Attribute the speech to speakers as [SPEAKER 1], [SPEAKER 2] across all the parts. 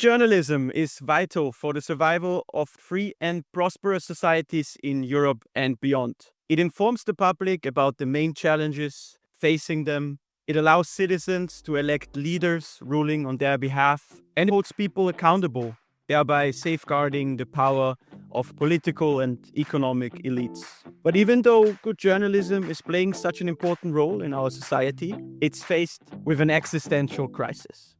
[SPEAKER 1] Journalism is vital for the survival of free and prosperous societies in Europe and beyond. It informs the public about the main challenges facing them. It allows citizens to elect leaders ruling on their behalf and holds people accountable, thereby safeguarding the power of political and economic elites. But even though good journalism is playing such an important role in our society, it's faced with an existential crisis.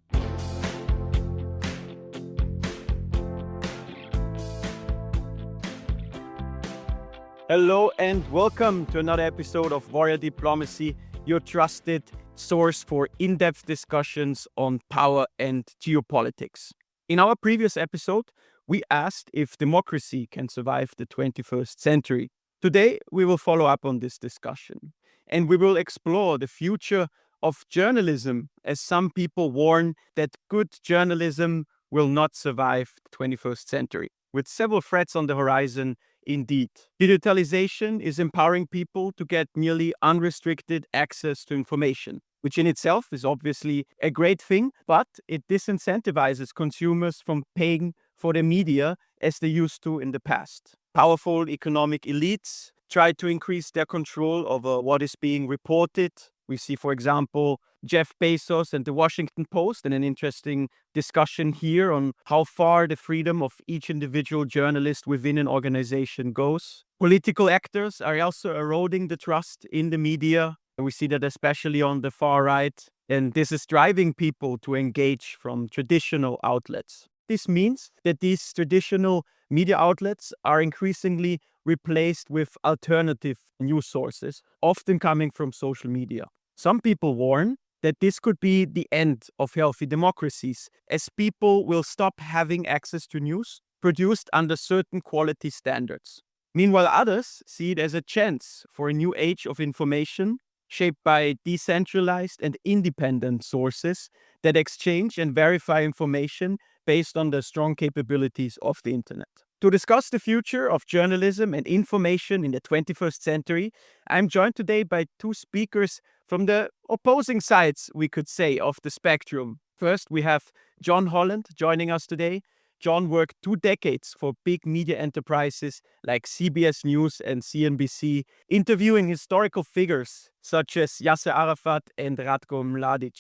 [SPEAKER 1] Hello and welcome to another episode of Warrior Diplomacy, your trusted source for in-depth discussions on power and geopolitics. In our previous episode, we asked if democracy can survive the 21st century. Today, we will follow up on this discussion, and we will explore the future of journalism, as some people warn that good journalism will not survive the 21st century, with several threats on the horizon. Indeed, digitalization is empowering people to get nearly unrestricted access to information, which in itself is obviously a great thing, but it disincentivizes consumers from paying for the media as they used to in the past. Powerful economic elites try to increase their control over what is being reported. We see, for example, Jeff Bezos and the Washington Post, and an interesting discussion here on how far the freedom of each individual journalist within an organization goes. Political actors are also eroding the trust in the media. We see that especially on the far right, and this is driving people to engage from traditional outlets. This means that these traditional media outlets are increasingly replaced with alternative news sources, often coming from social media. Some people warn that this could be the end of healthy democracies, as people will stop having access to news produced under certain quality standards. Meanwhile, others see it as a chance for a new age of information shaped by decentralized and independent sources that exchange and verify information based on the strong capabilities of the internet. To discuss the future of journalism and information in the 21st century, I'm joined today by two speakers from the opposing sides, we could say, of the spectrum. First, we have John Holland joining us today. John worked 2 decades for big media enterprises like CBS News and CNBC, interviewing historical figures such as Yasser Arafat and Ratko Mladic.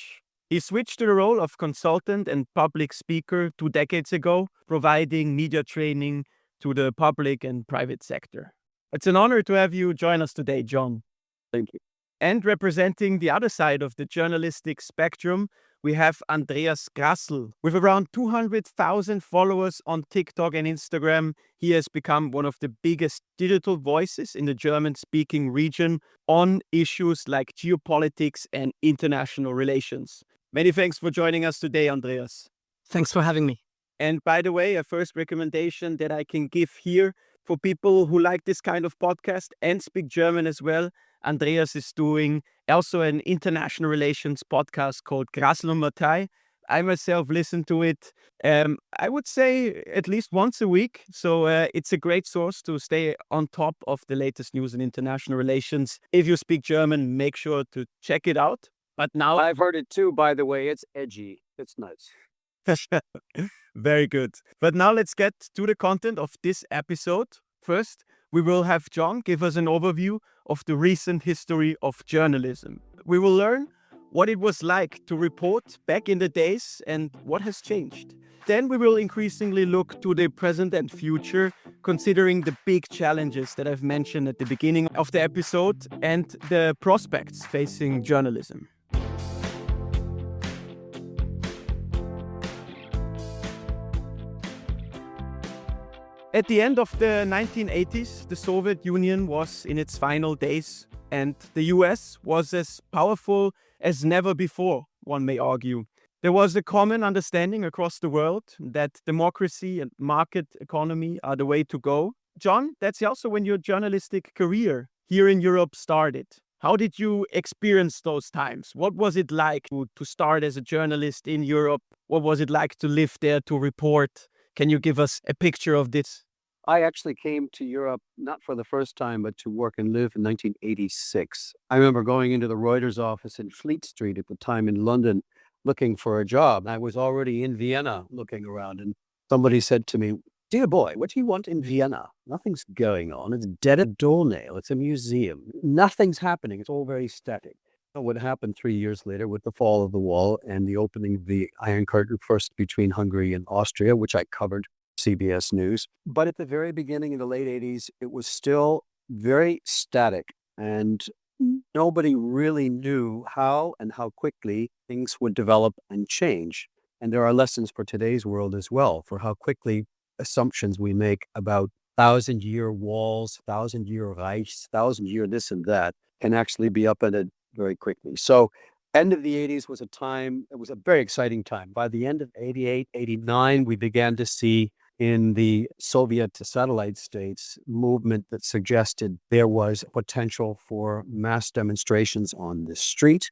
[SPEAKER 1] He switched to the role of consultant and public speaker 2 decades ago, providing media training to the public and private sector. It's an honor to have you join us today, John.
[SPEAKER 2] Thank you.
[SPEAKER 1] And representing the other side of the journalistic spectrum, we have Andreas Grassl. With around 200,000 followers on TikTok and Instagram, he has become one of the biggest digital voices in the German-speaking region on issues like geopolitics and international relations. Many thanks for joining us today, Andreas.
[SPEAKER 2] Thanks for having me.
[SPEAKER 1] And by the way, a first recommendation that I can give here for people who like this kind of podcast and speak German as well, Andreas is doing also an international relations podcast called Grassl und Mattei. I myself listen to it, I would say at least once a week. So it's a great source to stay on top of the latest news in international relations. If you speak German, make sure to check it out. But now
[SPEAKER 2] I've heard it too, by the way. It's edgy. It's nice.
[SPEAKER 1] Very good. But now let's get to the content of this episode. First, we will have John give us an overview of the recent history of journalism. We will learn what it was like to report back in the days and what has changed. Then we will increasingly look to the present and future, considering the big challenges that I've mentioned at the beginning of the episode and the prospects facing journalism. At the end of the 1980s, the Soviet Union was in its final days, and the US was as powerful as never before, one may argue. There was a common understanding across the world that democracy and market economy are the way to go. John, that's also when your journalistic career here in Europe started. How did you experience those times? What was it like to start as a journalist in Europe? What was it like to live there, to report? Can you give us a picture of this?
[SPEAKER 2] I actually came to Europe not for the first time, but to work and live in 1986. I remember going into the Reuters office in Fleet Street at the time in London looking for a job. I was already in Vienna looking around, and somebody said to me, "Dear boy, what do you want in Vienna? Nothing's going on. It's dead as a doornail. It's a museum. Nothing's happening. It's all very static." What happened 3 years later with the fall of the wall and the opening of the Iron Curtain, first between Hungary and Austria, which I covered CBS News. But at the very beginning in the late 80s, it was still very static, and nobody really knew how and how quickly things would develop and change. And there are lessons for today's world as well, for how quickly assumptions we make about 1,000-year walls, 1,000-year Reichs, 1,000-year this and that can actually be upended very quickly. So end of the 80s was it was a very exciting time. By the end of 88, 89, we began to see in the Soviet satellite states movement that suggested there was potential for mass demonstrations on the street,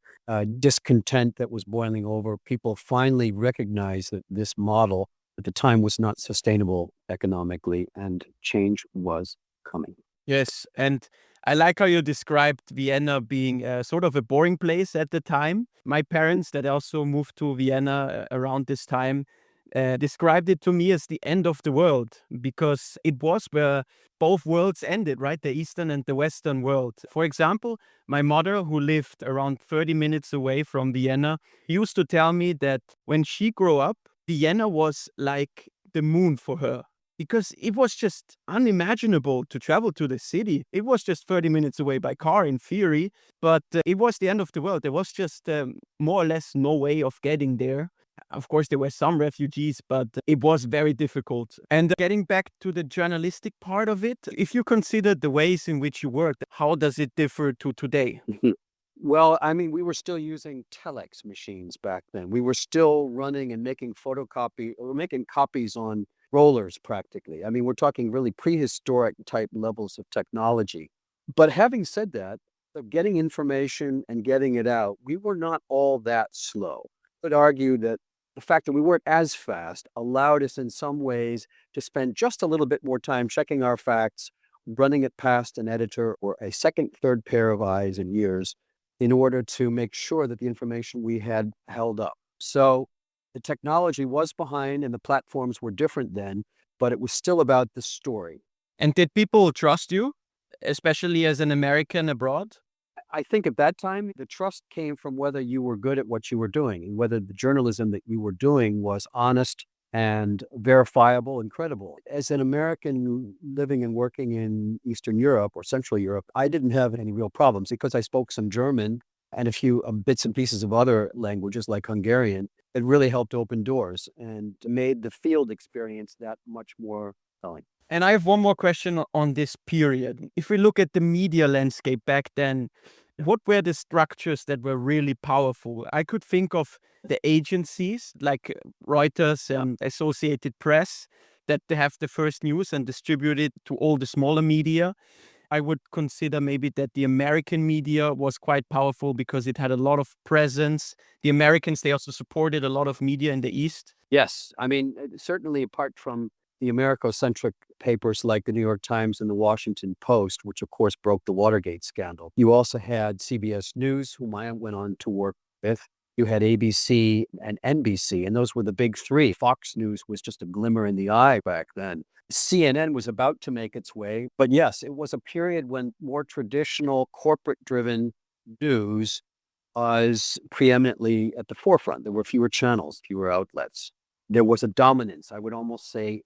[SPEAKER 2] discontent that was boiling over. People finally recognized that this model at the time was not sustainable economically, and change was coming.
[SPEAKER 1] Yes, and I like how you described Vienna being sort of a boring place at the time. My parents, that also moved to Vienna around this time, described it to me as the end of the world, because it was where both worlds ended, right? The Eastern and the Western world. For example, my mother, who lived around 30 minutes away from Vienna, used to tell me that when she grew up, Vienna was like the moon for her, because it was just unimaginable to travel to the city. It was just 30 minutes away by car in theory, but it was the end of the world. There was just more or less no way of getting there. Of course, there were some refugees, but it was very difficult. And getting back to the journalistic part of it, if you consider the ways in which you worked, how does it differ to today?
[SPEAKER 2] Well, I mean, we were still using telex machines back then. We were still running and making making copies on rollers practically. I mean, we're talking really prehistoric type levels of technology. But having said that, getting information and getting it out, we were not all that slow. I would argue that the fact that we weren't as fast allowed us in some ways to spend just a little bit more time checking our facts, running it past an editor or a second, third pair of eyes and ears in order to make sure that the information we had held up. So the technology was behind and the platforms were different then, but it was still about the story.
[SPEAKER 1] And did people trust you, especially as an American abroad?
[SPEAKER 2] I think at that time, the trust came from whether you were good at what you were doing and whether the journalism that you were doing was honest and verifiable and credible. As an American living and working in Eastern Europe or Central Europe, I didn't have any real problems because I spoke some German and a few bits and pieces of other languages like Hungarian. It really helped open doors and made the field experience that much more telling.
[SPEAKER 1] And I have one more question on this period. If we look at the media landscape back then, what were the structures that were really powerful? I could think of the agencies like Reuters and Associated Press that they have the first news and distribute it to all the smaller media. I would consider maybe that the American media was quite powerful because it had a lot of presence. The Americans, they also supported a lot of media in the East.
[SPEAKER 2] Yes. I mean, certainly apart from the Americo-centric papers like the New York Times and the Washington Post, which of course broke the Watergate scandal. You also had CBS News, whom I went on to work with. You had ABC and NBC, and those were the big three. Fox News was just a glimmer in the eye back then. CNN was about to make its way. But yes, it was a period when more traditional corporate-driven news was preeminently at the forefront. There were fewer channels, fewer outlets. There was a dominance, I would almost say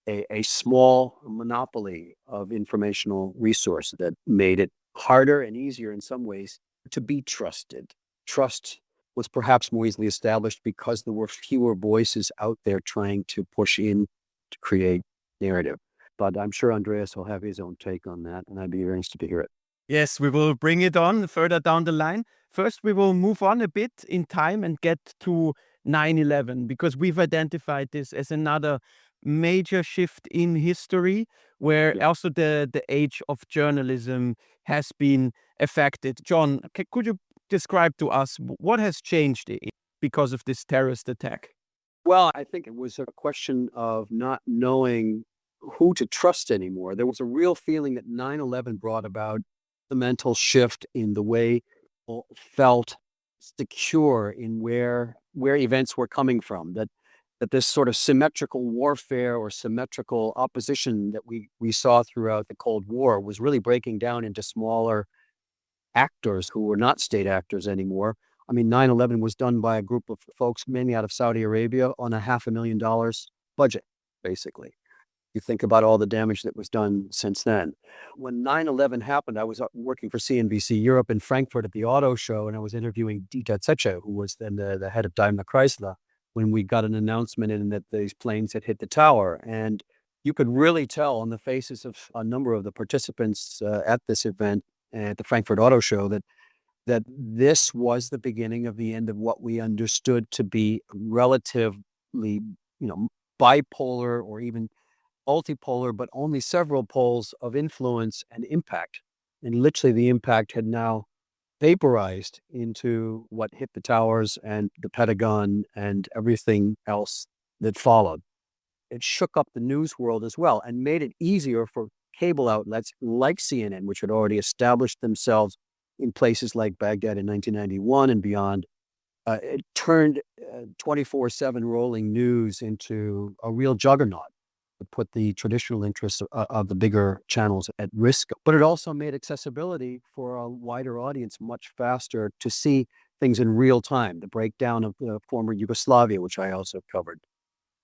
[SPEAKER 2] a small monopoly of informational resource that made it harder and easier in some ways to be trusted. Trust was perhaps more easily established because there were fewer voices out there trying to push in to create narrative. But I'm sure Andreas will have his own take on that, and I'd be very interested to hear it.
[SPEAKER 1] Yes, we will bring it on further down the line. First, we will move on a bit in time and get to 9/11, because we've identified this as another major shift in history where also the age of journalism has been affected. John, could you describe to us what has changed because of this terrorist attack?
[SPEAKER 2] Well, I think it was a question of not knowing who to trust anymore. There was a real feeling that 9/11 brought about the mental shift in the way people felt secure in where where events were coming from, that this sort of symmetrical warfare or symmetrical opposition that we saw throughout the Cold War was really breaking down into smaller actors who were not state actors anymore. I mean, 9/11 was done by a group of folks, mainly out of Saudi Arabia, on a $500,000 budget, basically. You think about all the damage that was done since then. When 9/11 happened, I was working for CNBC Europe in Frankfurt at the auto show, and I was interviewing Dieter Zetsche, who was then the head of Daimler Chrysler, when we got an announcement in that these planes had hit the tower. And you could really tell on the faces of a number of the participants at this event at the Frankfurt Auto Show that this was the beginning of the end of what we understood to be relatively, bipolar or even multipolar, but only several poles of influence and impact. And literally the impact had now vaporized into what hit the towers and the Pentagon and everything else that followed. It shook up the news world as well and made it easier for cable outlets like CNN, which had already established themselves in places like Baghdad in 1991 and beyond. It turned 24/7 rolling news into a real juggernaut. Put the traditional interests of the bigger channels at risk, but it also made accessibility for a wider audience much faster to see things in real time. The breakdown of the former Yugoslavia, which I also covered,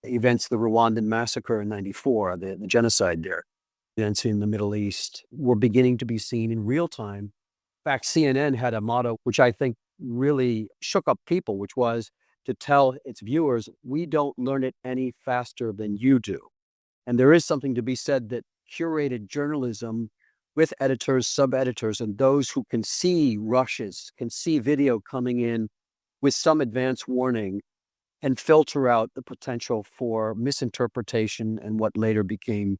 [SPEAKER 2] events, the Rwandan massacre in '94, the genocide there, events in the Middle East were beginning to be seen in real time. In fact, CNN had a motto, which I think really shook up people, which was to tell its viewers, we don't learn it any faster than you do. And there is something to be said that curated journalism with editors, sub-editors, and those who can see rushes, can see video coming in with some advance warning and filter out the potential for misinterpretation and what later became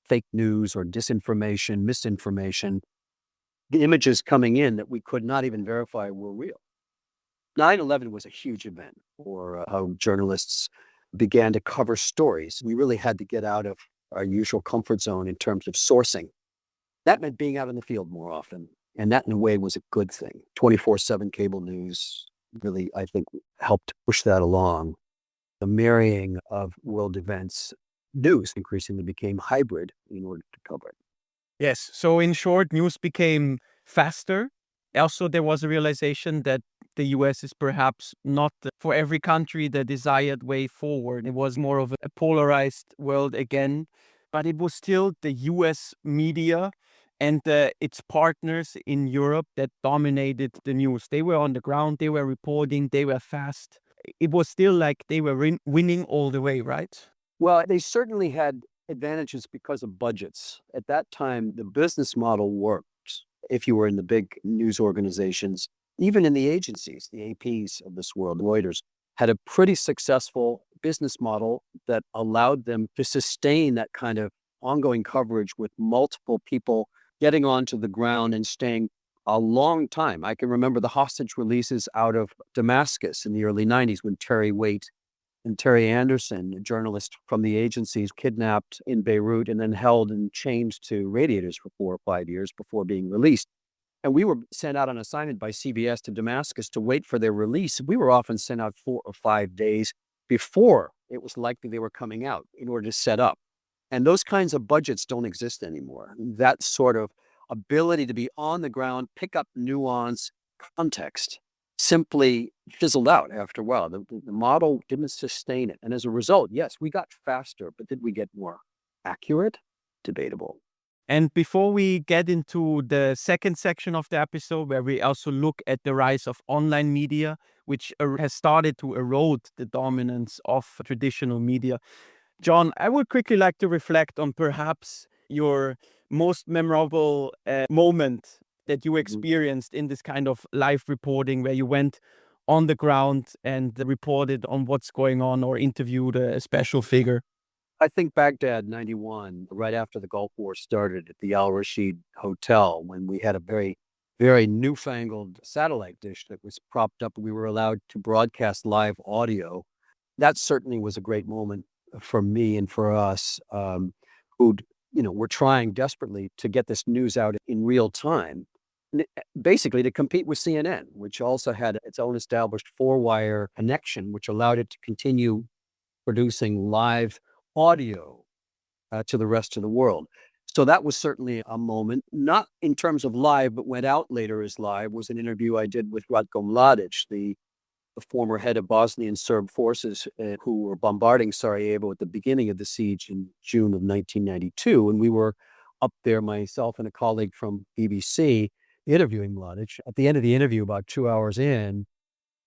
[SPEAKER 2] fake news or disinformation, misinformation, the images coming in that we could not even verify were real. 9/11 was a huge event for how journalists began to cover stories. We really had to get out of our usual comfort zone in terms of sourcing. That meant being out in the field more often. And that in a way was a good thing. 24/7 cable news really, I think, helped push that along. The marrying of world events, news increasingly became hybrid in order to cover it.
[SPEAKER 1] Yes. So in short, news became faster. Also, there was a realization that the US is perhaps not for every country the desired way forward. It was more of a polarized world again, but it was still the US media and its partners in Europe that dominated the news. They were on the ground, they were reporting, they were fast. It was still like they were winning all the way, right?
[SPEAKER 2] Well, they certainly had advantages because of budgets. At that time, the business model worked. If you were in the big news organizations, even in the agencies, the APs of this world, Reuters, had a pretty successful business model that allowed them to sustain that kind of ongoing coverage with multiple people getting onto the ground and staying a long time. I can remember the hostage releases out of Damascus in the early 90s when Terry Waite and Terry Anderson, a journalist from the agencies, kidnapped in Beirut and then held and chained to radiators for 4 or 5 years before being released. And we were sent out on assignment by CBS to Damascus to wait for their release. We were often sent out 4 or 5 days before it was likely they were coming out in order to set up. And those kinds of budgets don't exist anymore. That sort of ability to be on the ground, pick up nuance, context, simply fizzled out after a while. The model didn't sustain it. And as a result, yes, we got faster, but did we get more accurate? Debatable.
[SPEAKER 1] And before we get into the second section of the episode, where we also look at the rise of online media, which has started to erode the dominance of traditional media, John, I would quickly like to reflect on perhaps your most memorable moment that you experienced in this kind of live reporting, where you went on the ground and reported on what's going on or interviewed a special figure.
[SPEAKER 2] I think Baghdad 91, right after the Gulf War started at the Al Rashid Hotel, when we had a very, very newfangled satellite dish that was propped up and we were allowed to broadcast live audio. That certainly was a great moment for me and for us who were trying desperately to get this news out in real time. basically to compete with CNN, which also had its own established four-wire connection, which allowed it to continue producing live audio to the rest of the world. So that was certainly a moment, not in terms of live, but went out later as live, was an interview I did with Ratko Mladic, the former head of Bosnian Serb forces who were bombarding Sarajevo at the beginning of the siege in June of 1992. And we were up there, myself and a colleague from BBC, interviewing Mladic. At the end of the interview, about 2 hours in,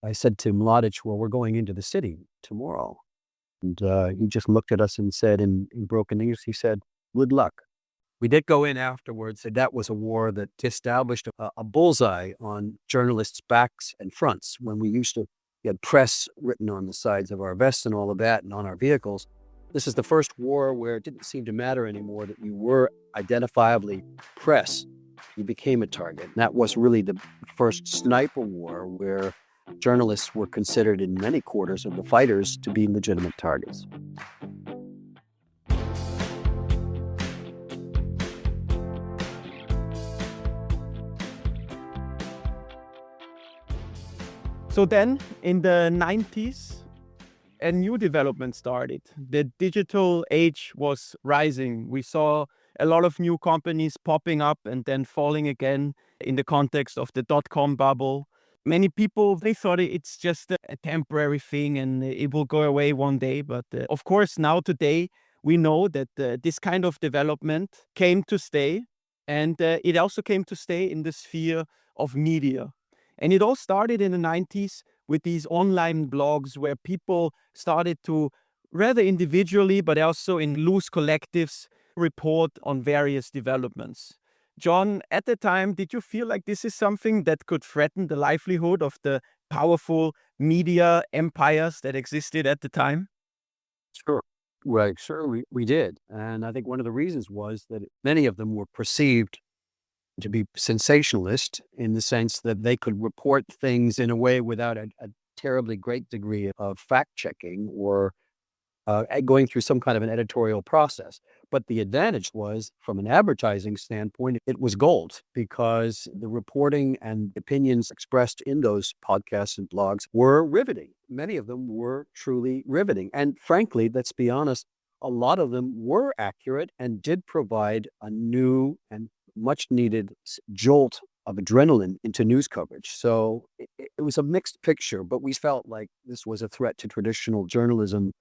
[SPEAKER 2] I said to Mladic, well, we're going into the city tomorrow. And he just looked at us and said in broken English, he said, good luck. We did go in afterwards, and that was a war that established a bullseye on journalists' backs and fronts. When we used to get press written on the sides of our vests and all of that and on our vehicles, this is the first war where it didn't seem to matter anymore that you were identifiably press. You became a target. And that was really the first sniper war where journalists were considered in many quarters of the fighters to be legitimate targets.
[SPEAKER 1] So then in the 90s, a new development started. The digital age was rising. We saw a lot of new companies popping up and then falling again in the context of the dot-com bubble. Many people, they thought it's just a temporary thing and it will go away one day. But of course, now today, we know that this kind of development came to stay. And it also came to stay in the sphere of media. And it all started in the 90s with these online blogs where people started to, rather individually, but also in loose collectives, report on various developments. John, at the time, did you feel like this is something that could threaten the livelihood of the powerful media empires that existed at the time?
[SPEAKER 2] Sure. Right, sure, we did. And I think one of the reasons was that many of them were perceived to be sensationalist in the sense that they could report things in a way without a terribly great degree of fact checking or going through some kind of an editorial process. But the advantage was, from an advertising standpoint, it was gold because the reporting and opinions expressed in those podcasts and blogs were riveting. Many of them were truly riveting. And frankly, let's be honest, a lot of them were accurate and did provide a new and much needed jolt of adrenaline into news coverage. So it was a mixed picture, but we felt like this was a threat to traditional journalism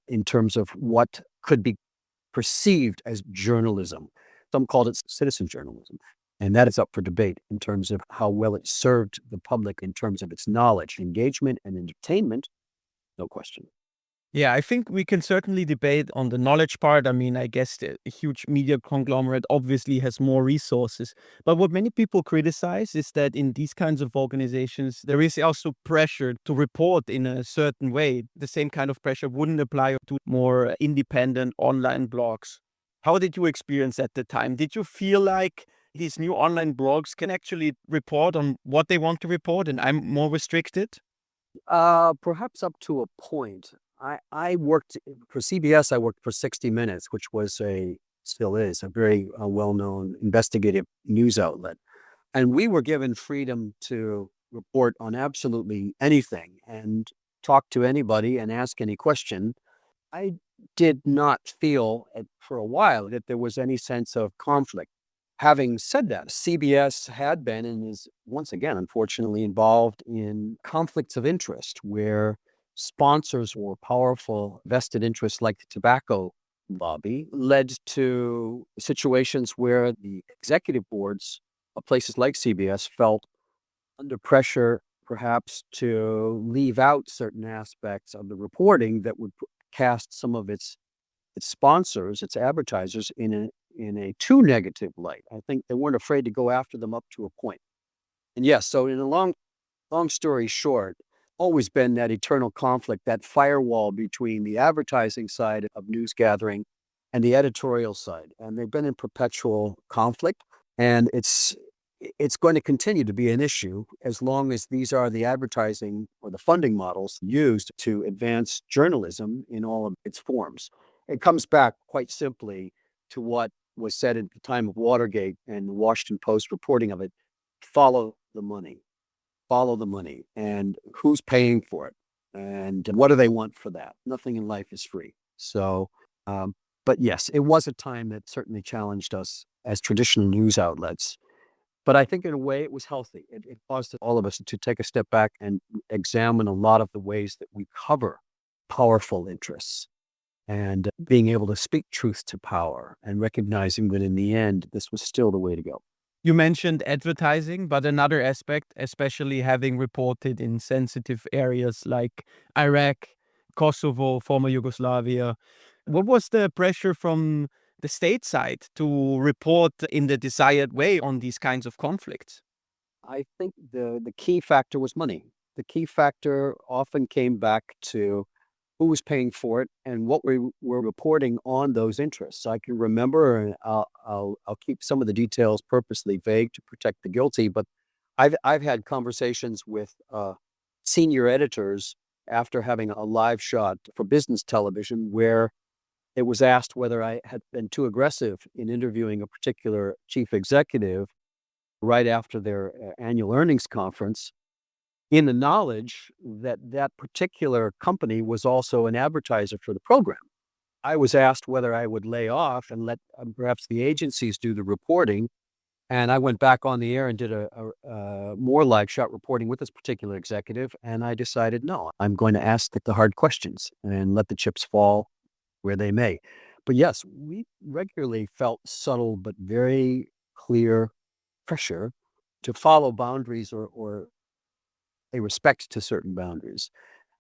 [SPEAKER 2] in terms of what could be perceived as journalism. Some called it citizen journalism. And that is up for debate in terms of how well it served the public in terms of its knowledge, engagement, and entertainment. No question.
[SPEAKER 1] Yeah, I think we can certainly debate on the knowledge part. I mean, I guess a huge media conglomerate obviously has more resources. But what many people criticize is that in these kinds of organizations, there is also pressure to report in a certain way. The same kind of pressure wouldn't apply to more independent online blogs. How did you experience at the time? Did you feel like these new online blogs can actually report on what they want to report and I'm more restricted?
[SPEAKER 2] Perhaps up to a point. I worked for CBS. I worked for 60 Minutes, which was still is a very well-known investigative news outlet. And we were given freedom to report on absolutely anything and talk to anybody and ask any question. I did not feel for a while that there was any sense of conflict. Having said that, CBS had been and is once again, unfortunately, involved in conflicts of interest where sponsors or powerful vested interests like the tobacco lobby led to situations where the executive boards of places like CBS felt under pressure, perhaps to leave out certain aspects of the reporting that would cast some of its sponsors, its advertisers in a too negative light. I think they weren't afraid to go after them up to a point. And yes, so in a long story short, always been that eternal conflict, that firewall between the advertising side of news gathering and the editorial side. And they've been in perpetual conflict. And it's going to continue to be an issue as long as these are the advertising or the funding models used to advance journalism in all of its forms. It comes back quite simply to what was said at the time of Watergate and the Washington Post reporting of it. follow the money. Follow the money. And who's paying for it? And what do they want for that? Nothing in life is free. So, but yes, it was a time that certainly challenged us as traditional news outlets. But I think in a way it was healthy. It caused all of us to take a step back and examine a lot of the ways that we cover powerful interests and being able to speak truth to power and recognizing that in the end, this was still the way to go.
[SPEAKER 1] You mentioned advertising, but another aspect, especially having reported in sensitive areas like Iraq, Kosovo, former Yugoslavia, what was the pressure from the state side to report in the desired way on these kinds of conflicts?
[SPEAKER 2] I think the key factor was money. The key factor often came back to who was paying for it and what we were reporting on those interests. I can remember, and I'll keep some of the details purposely vague to protect the guilty, but I've had conversations with senior editors after having a live shot for business television where it was asked whether I had been too aggressive in interviewing a particular chief executive right after their annual earnings conference, in the knowledge that that particular company was also an advertiser for the program. I was asked whether I would lay off and let perhaps the agencies do the reporting. And I went back on the air and did a more live shot reporting with this particular executive. And I decided, no, I'm going to ask the hard questions and let the chips fall where they may. But yes, we regularly felt subtle but very clear pressure to follow boundaries or a respect to certain boundaries.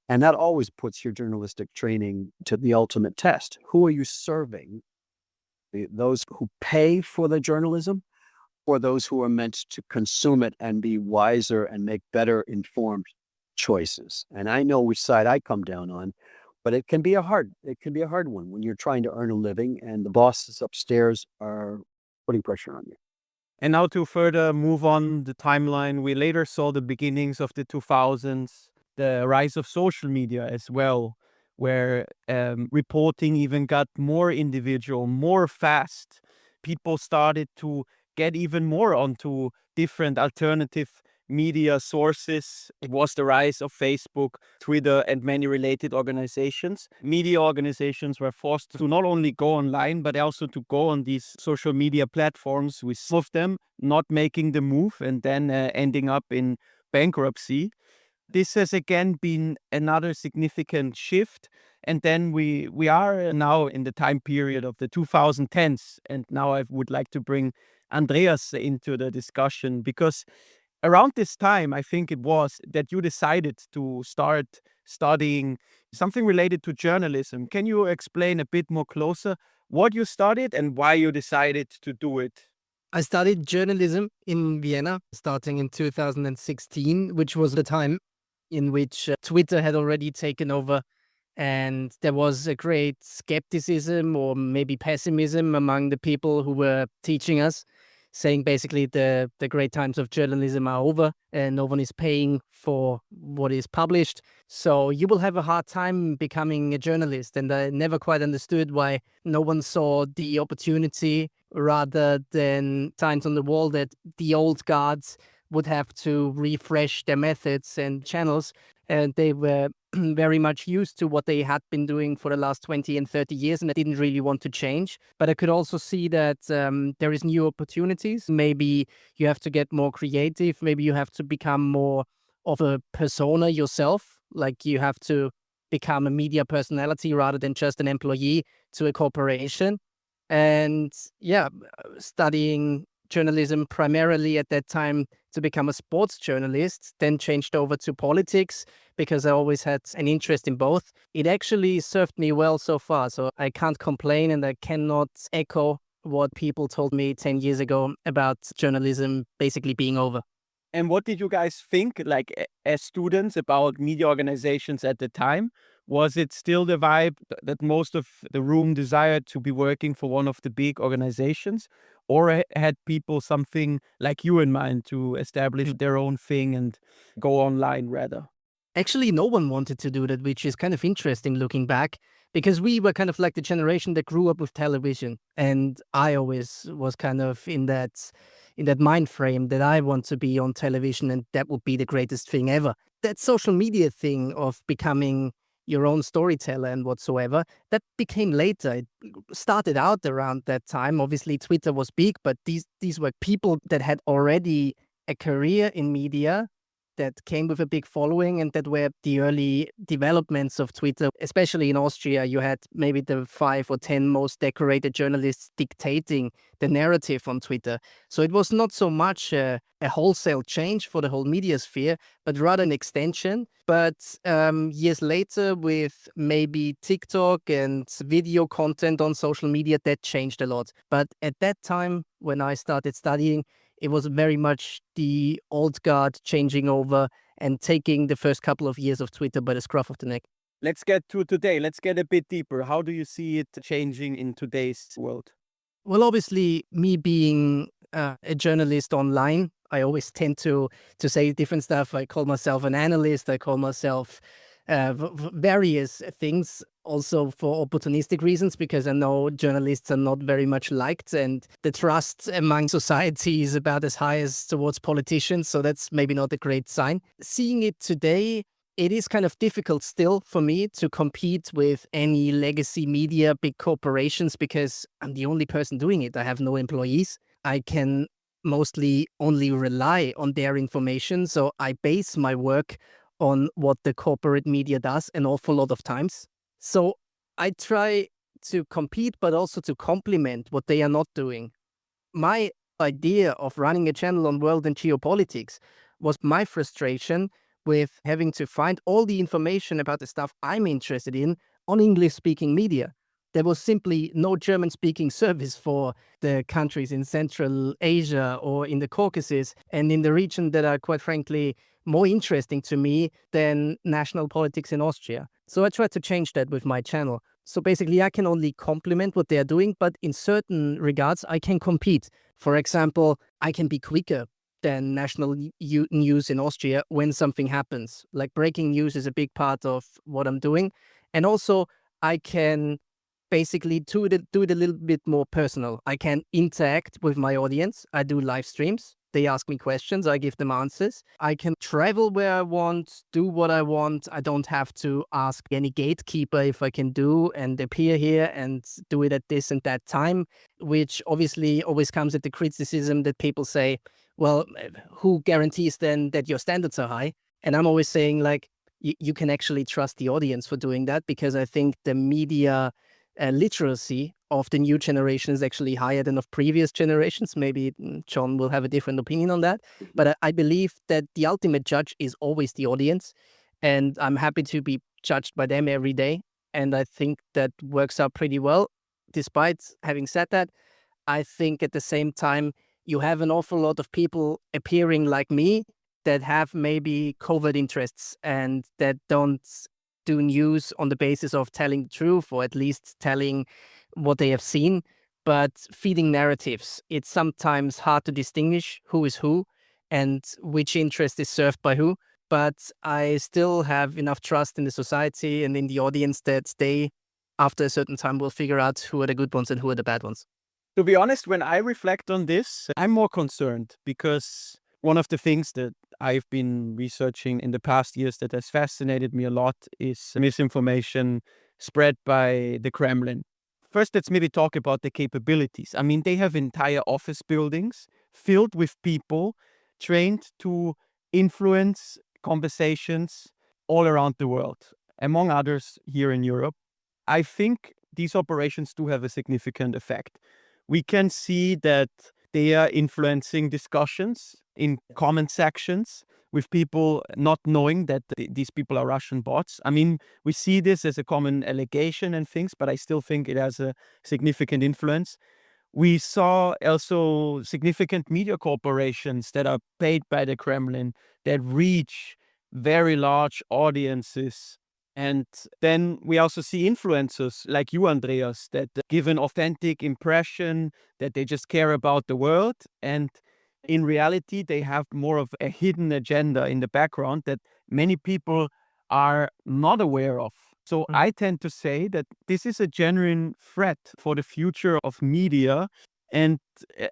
[SPEAKER 2] And that always puts your journalistic training to the ultimate test. Who are you serving? Those who pay for the journalism or those who are meant to consume it and be wiser and make better informed choices? And I know which side I come down on, but it can be a hard one when you're trying to earn a living and the bosses upstairs are putting pressure on you.
[SPEAKER 1] And now to further move on the timeline, we later saw the beginnings of the 2000s, the rise of social media as well, where reporting even got more individual, more fast. People started to get even more onto different alternative media sources. It was the rise of Facebook, Twitter, and many related organizations. Media organizations were forced to not only go online, but also to go on these social media platforms, with some of them not making the move and then ending up in bankruptcy. This has again been another significant shift. And then we are now in the time period of the 2010s. And now I would like to bring Andreas into the discussion, because around this time, I think it was that you decided to start studying something related to journalism. Can you explain a bit more closer what you studied and why you decided to do it?
[SPEAKER 3] I studied journalism in Vienna starting in 2016, which was the time in which Twitter had already taken over. And there was a great skepticism or maybe pessimism among the people who were teaching us, saying basically the great times of journalism are over and no one is paying for what is published. So you will have a hard time becoming a journalist. And I never quite understood why no one saw the opportunity rather than signs on the wall that the old guards would have to refresh their methods and channels. And they were very much used to what they had been doing for the last 20 and 30 years, and I didn't really want to change. But I could also see that there is new opportunities. Maybe you have to get more creative. Maybe you have to become more of a persona yourself. Like you have to become a media personality rather than just an employee to a corporation. And yeah, studying journalism primarily at that time to become a sports journalist, then changed over to politics because I always had an interest in both. It actually served me well so far, so I can't complain and I cannot echo what people told me 10 years ago about journalism basically being over.
[SPEAKER 1] And what did you guys think, like as students, about media organizations at the time? Was it still the vibe that most of the room desired to be working for one of the big organizations? Or had people something like you in mind to establish their own thing and go online rather?
[SPEAKER 3] Actually, no one wanted to do that, which is kind of interesting looking back, because we were kind of like the generation that grew up with television. And I always was kind of in in that mind frame that I want to be on television and that would be the greatest thing ever. That social media thing of becoming your own storyteller and whatsoever, that became later. It started out around that time. Obviously, Twitter was big, but these were people that had already a career in media that came with a big following, and that were the early developments of Twitter. Especially in Austria, you had maybe the 5 or 10 most decorated journalists dictating the narrative on Twitter. So it was not so much a wholesale change for the whole media sphere, but rather an extension. But years later, with maybe TikTok and video content on social media, that changed a lot. But at that time, when I started studying, it was very much the old guard changing over and taking the first couple of years of Twitter by the scruff of the neck.
[SPEAKER 1] Let's get to today. Let's get a bit deeper. How do you see it changing in today's world?
[SPEAKER 3] Well, obviously, me being a journalist online, I always tend to say different stuff. I call myself an analyst. I call myself various things, also for opportunistic reasons, because I know journalists are not very much liked, and the trust among society is about as high as towards politicians. So that's maybe not a great sign. Seeing it today, it is kind of difficult still for me to compete with any legacy media, big corporations, because I'm the only person doing it. I have no employees. I can mostly only rely on their information. So I base my work on what the corporate media does an awful lot of times. So I try to compete, but also to complement what they are not doing. My idea of running a channel on world and geopolitics was my frustration with having to find all the information about the stuff I'm interested in on English-speaking media. There was simply no German-speaking service for the countries in Central Asia or in the Caucasus and in the region that are, quite frankly, more interesting to me than national politics in Austria. So I tried to change that with my channel. So basically, I can only complement what they're doing, but in certain regards, I can compete. For example, I can be quicker than national news in Austria when something happens. Like, breaking news is a big part of what I'm doing. And also, I can basically do it a little bit more personal. I can interact with my audience. I do live streams. They ask me questions. I give them answers. I can travel where I want, do what I want. I don't have to ask any gatekeeper if I can do and appear here and do it at this and that time, which obviously always comes at the criticism that people say, well, who guarantees then that your standards are high? And I'm always saying, like, you can actually trust the audience for doing that, because I think the media literacy of the new generation is actually higher than of previous generations. Maybe John will have a different opinion on that. But I believe that the ultimate judge is always the audience. And I'm happy to be judged by them every day. And I think that works out pretty well. Despite having said that, I think at the same time, you have an awful lot of people appearing like me that have maybe covert interests and that don't do news on the basis of telling the truth, or at least telling what they have seen, but feeding narratives. It's sometimes hard to distinguish who is who and which interest is served by who. But I still have enough trust in the society and in the audience that they, after a certain time, will figure out who are the good ones and who are the bad ones.
[SPEAKER 1] To be honest, when I reflect on this, I'm more concerned, because one of the things that I've been researching in the past years that has fascinated me a lot is misinformation spread by the Kremlin. First, let's maybe talk about the capabilities. I mean, they have entire office buildings filled with people trained to influence conversations all around the world, among others here in Europe. I think these operations do have a significant effect. We can see that they are influencing discussions in comment sections with people not knowing that these people are Russian bots. I mean, we see this as a common allegation and things, but I still think it has a significant influence. We saw also significant media corporations that are paid by the Kremlin that reach very large audiences. And then we also see influencers like you, Andreas, that give an authentic impression that they just care about the world. And in reality, they have more of a hidden agenda in the background that many people are not aware of. So I tend to say that this is a genuine threat for the future of media. And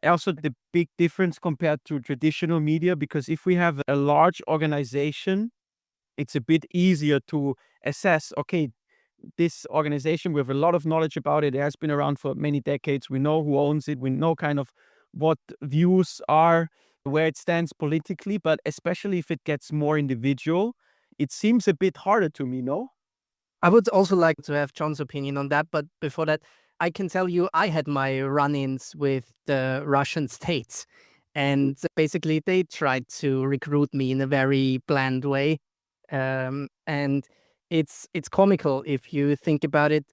[SPEAKER 1] also the big difference compared to traditional media, because if we have a large organization, it's a bit easier to assess, okay, this organization, we have a lot of knowledge about it. It has been around for many decades. We know who owns it. We know kind of what views are, where it stands politically. But especially if it gets more individual, it seems a bit harder to me, no?
[SPEAKER 3] I would also like to have John's opinion on that, but before that, I can tell you I had my run-ins with the Russian states, and basically they tried to recruit me in a very bland way, and it's comical if you think about it,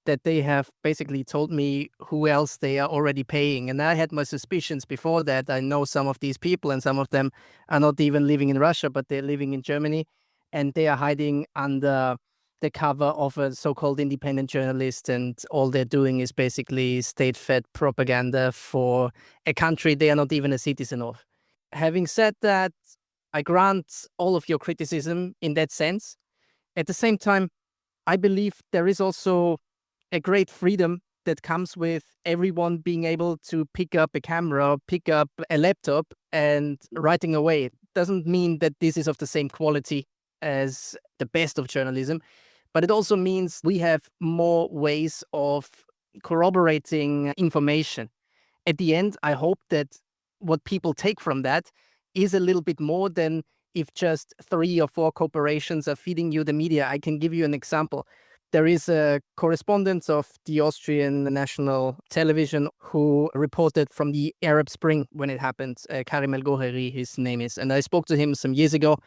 [SPEAKER 3] that they have basically told me who else they are already paying, and I had my suspicions before that. I know some of these people, and some of them are not even living in Russia, but they're living in Germany, and they are hiding under the cover of a so-called independent journalist, and all they're doing is basically state-fed propaganda for a country they are not even a citizen of. Having said that, I grant all of your criticism in that sense. At the same time, I believe there is also a great freedom that comes with everyone being able to pick up a camera, pick up a laptop, and writing away. It doesn't mean that this is of the same quality as the best of journalism, but it also means we have more ways of corroborating information. At the end, I hope that what people take from that is a little bit more than if just 3 or 4 corporations are feeding you the media. I can give you an example. There is a correspondent of the Austrian national television who reported from the Arab Spring when it happened. Karim El-Goheri, his name is. And I spoke to him some years ago.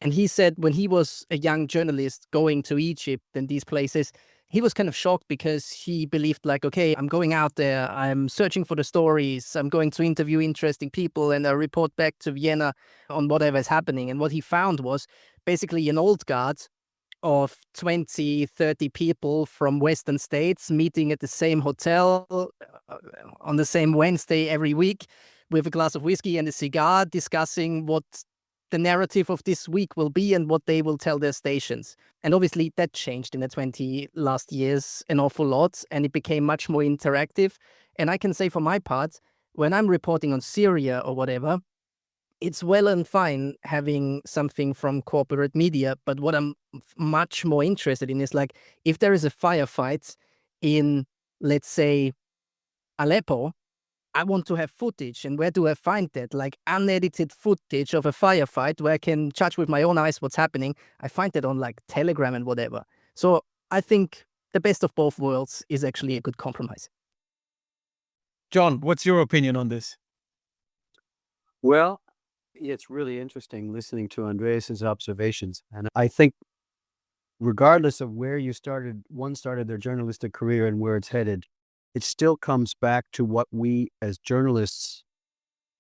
[SPEAKER 3] And he said when he was a young journalist going to Egypt and these places, he was kind of shocked because he believed like, okay, I'm going out there, I'm searching for the stories, I'm going to interview interesting people, and I report back to Vienna on whatever is happening. And what he found was basically an old guard of 20, 30 people from Western states meeting at the same hotel on the same Wednesday every week with a glass of whiskey and a cigar, discussing what the narrative of this week will be and what they will tell their stations. And obviously that changed in the 20 last years an awful lot, and it became much more interactive. And I can say for my part, when I'm reporting on Syria or whatever, it's well and fine having something from corporate media, but what I'm much more interested in is like, if there is a firefight in, let's say, Aleppo, I want to have footage. And where do I find that? Like unedited footage of a firefight where I can judge with my own eyes what's happening. I find that on like Telegram and whatever. So I think the best of both worlds is actually a good compromise.
[SPEAKER 1] John, what's your opinion on this?
[SPEAKER 2] Well, it's really interesting listening to Andreas's observations. And I think regardless of where one started their journalistic career and where it's headed, it still comes back to what we as journalists,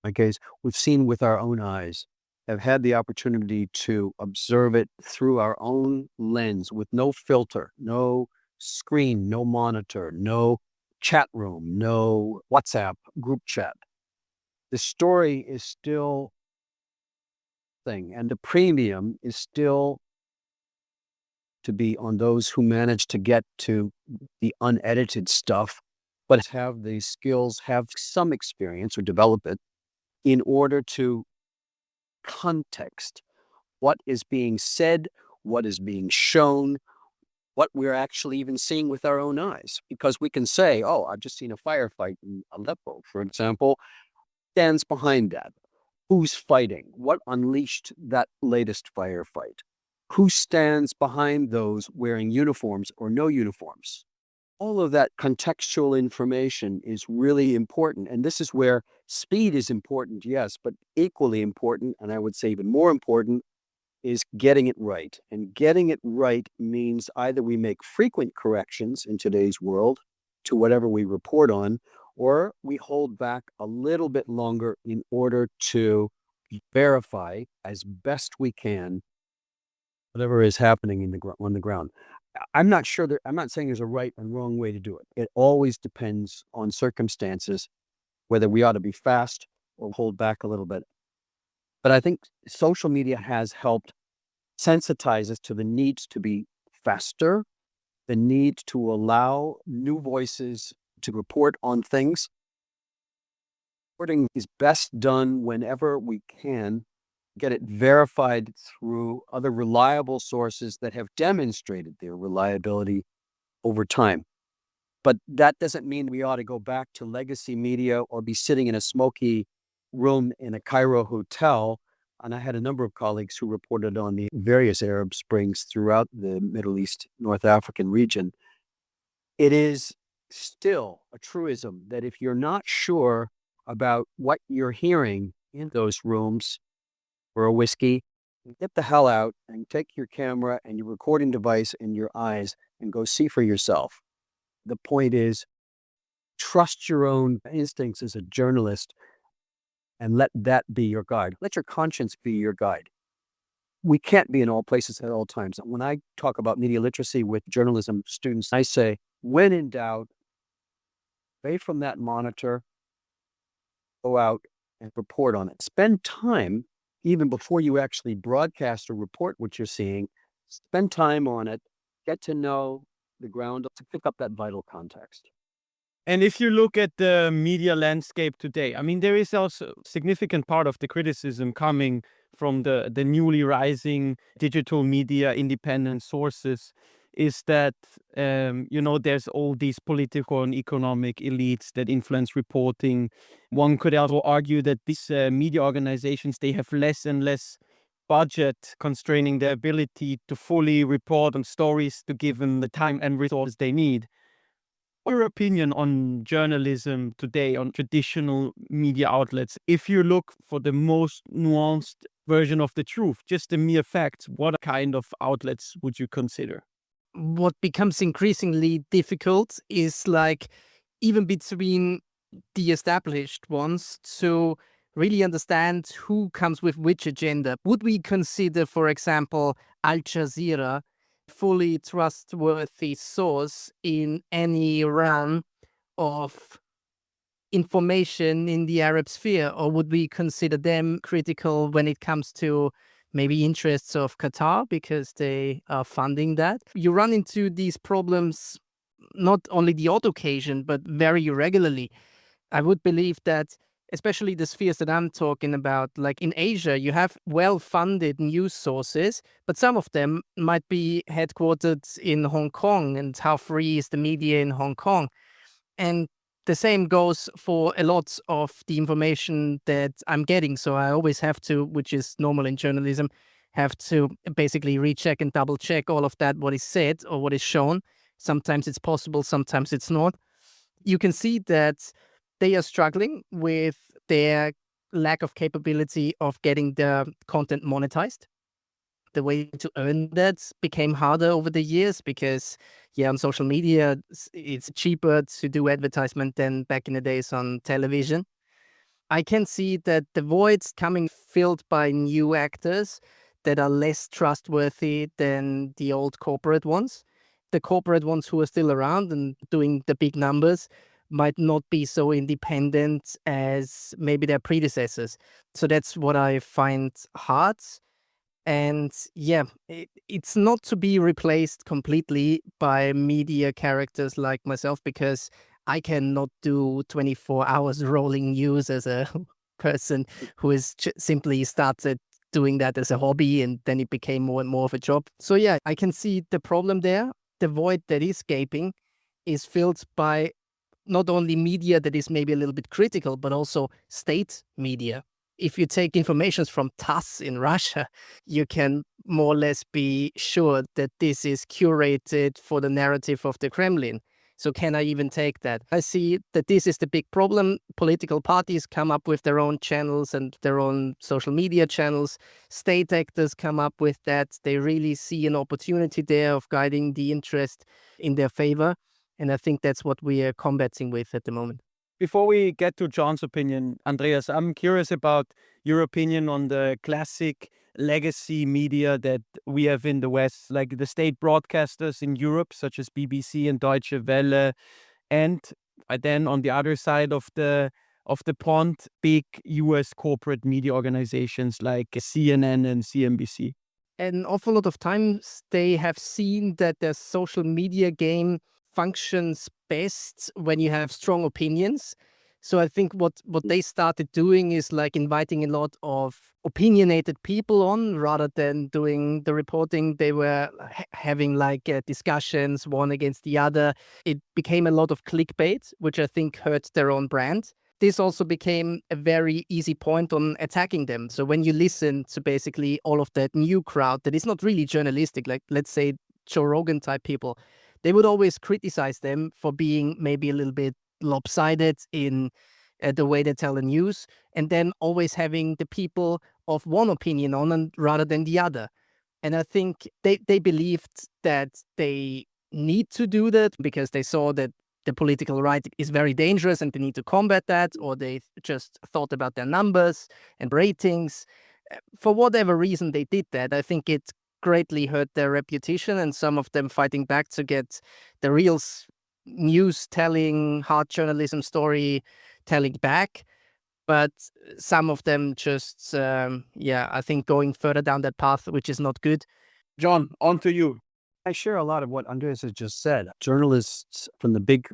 [SPEAKER 2] in my case, we've seen with our own eyes, have had the opportunity to observe it through our own lens with no filter, no screen, no monitor, no chat room, no WhatsApp group chat. The story is still thing, and the premium is still to be on those who manage to get to the unedited stuff, but have the skills, have some experience or develop it in order to context what is being said, what is being shown, what we're actually even seeing with our own eyes. Because we can say, oh, I've just seen a firefight in Aleppo, for example, stands behind that. Who's fighting? What unleashed that latest firefight? Who stands behind those wearing uniforms or no uniforms? All of that contextual information is really important. And this is where speed is important, yes, but equally important, and I would say even more important, is getting it right. And getting it right means either we make frequent corrections in today's world to whatever we report on, or we hold back a little bit longer in order to verify as best we can whatever is happening on the ground. I'm not saying there's a right and wrong way to do it. It always depends on circumstances, whether we ought to be fast or hold back a little bit. But I think social media has helped sensitize us to the need to be faster, the need to allow new voices to report on things. Reporting is best done whenever we can get it verified through other reliable sources that have demonstrated their reliability over time. But that doesn't mean we ought to go back to legacy media or be sitting in a smoky room in a Cairo hotel. And I had a number of colleagues who reported on the various Arab Springs throughout the Middle East, North African region. It is still a truism that if you're not sure about what you're hearing in those rooms for a whiskey, get the hell out and take your camera and your recording device and your eyes and go see for yourself. The point is, trust your own instincts as a journalist and let that be your guide. Let your conscience be your guide. We can't be in all places at all times. When I talk about media literacy with journalism students, I say, when in doubt, away from that monitor, go out and report on it. Spend time, even before you actually broadcast or report what you're seeing, spend time on it, get to know the ground to pick up that vital context.
[SPEAKER 1] And if you look at the media landscape today, I mean, there is also a significant part of the criticism coming from the newly rising digital media independent sources is that, there's all these political and economic elites that influence reporting. One could also argue that these media organizations, they have less and less budget constraining their ability to fully report on stories to give them the time and resources they need. What's your opinion on journalism today, on traditional media outlets? If you look for the most nuanced version of the truth, just the mere facts, what kind of outlets would you consider?
[SPEAKER 3] What becomes increasingly difficult is like even between the established ones to really understand who comes with which agenda. Would we consider, for example, Al Jazeera fully trustworthy source in any realm of information in the Arab sphere, or would we consider them critical when it comes to maybe interests of Qatar because they are funding that? You run into these problems not only the odd occasion, but very regularly. I would believe that especially the spheres that I'm talking about, like in Asia, you have well-funded news sources, but some of them might be headquartered in Hong Kong, and how free is the media in Hong Kong? And the same goes for a lot of the information that I'm getting. So I always have to, which is normal in journalism, have to basically recheck and double check all of that, what is said or what is shown. Sometimes it's possible, sometimes it's not. You can see that they are struggling with their lack of capability of getting the content monetized. The way to earn that became harder over the years because, on social media, it's cheaper to do advertisement than back in the days on television. I can see that the void's coming filled by new actors that are less trustworthy than the old corporate ones. The corporate ones who are still around and doing the big numbers might not be so independent as maybe their predecessors. So that's what I find hard. And it's not to be replaced completely by media characters like myself, because I cannot do 24 hours rolling news as a person who has simply started doing that as a hobby, and then it became more and more of a job. So I can see the problem there. The void that is gaping is filled by not only media that is maybe a little bit critical, but also state media. If you take information from TASS in Russia, you can more or less be sure that this is curated for the narrative of the Kremlin. So can I even take that? I see that this is the big problem. Political parties come up with their own channels and their own social media channels. State actors come up with that. They really see an opportunity there of guiding the interest in their favor. And I think that's what we are combating with at the moment.
[SPEAKER 1] Before we get to John's opinion, Andreas, I'm curious about your opinion on the classic legacy media that we have in the West, like the state broadcasters in Europe, such as BBC and Deutsche Welle, and then on the other side of the pond, big US corporate media organizations like CNN and CNBC.
[SPEAKER 3] An awful lot of times they have seen that their social media game functions best when you have strong opinions. So I think what they started doing is like inviting a lot of opinionated people on rather than doing the reporting. They were having like discussions one against the other. It became a lot of clickbait, which I think hurt their own brand. This also became a very easy point on attacking them. So when you listen to basically all of that new crowd that is not really journalistic, like let's say Joe Rogan type people, they would always criticize them for being maybe a little bit lopsided in the way they tell the news, and then always having the people of one opinion on and rather than the other. And I think they believed that they need to do that because they saw that the political right is very dangerous and they need to combat that, or they just thought about their numbers and ratings. For whatever reason they did that, I think it greatly hurt their reputation, and some of them fighting back to get the real news telling, hard journalism story telling back. But some of them just, I think going further down that path, which is not good.
[SPEAKER 1] John, on to you.
[SPEAKER 2] I share a lot of what Andreas has just said. Journalists from the big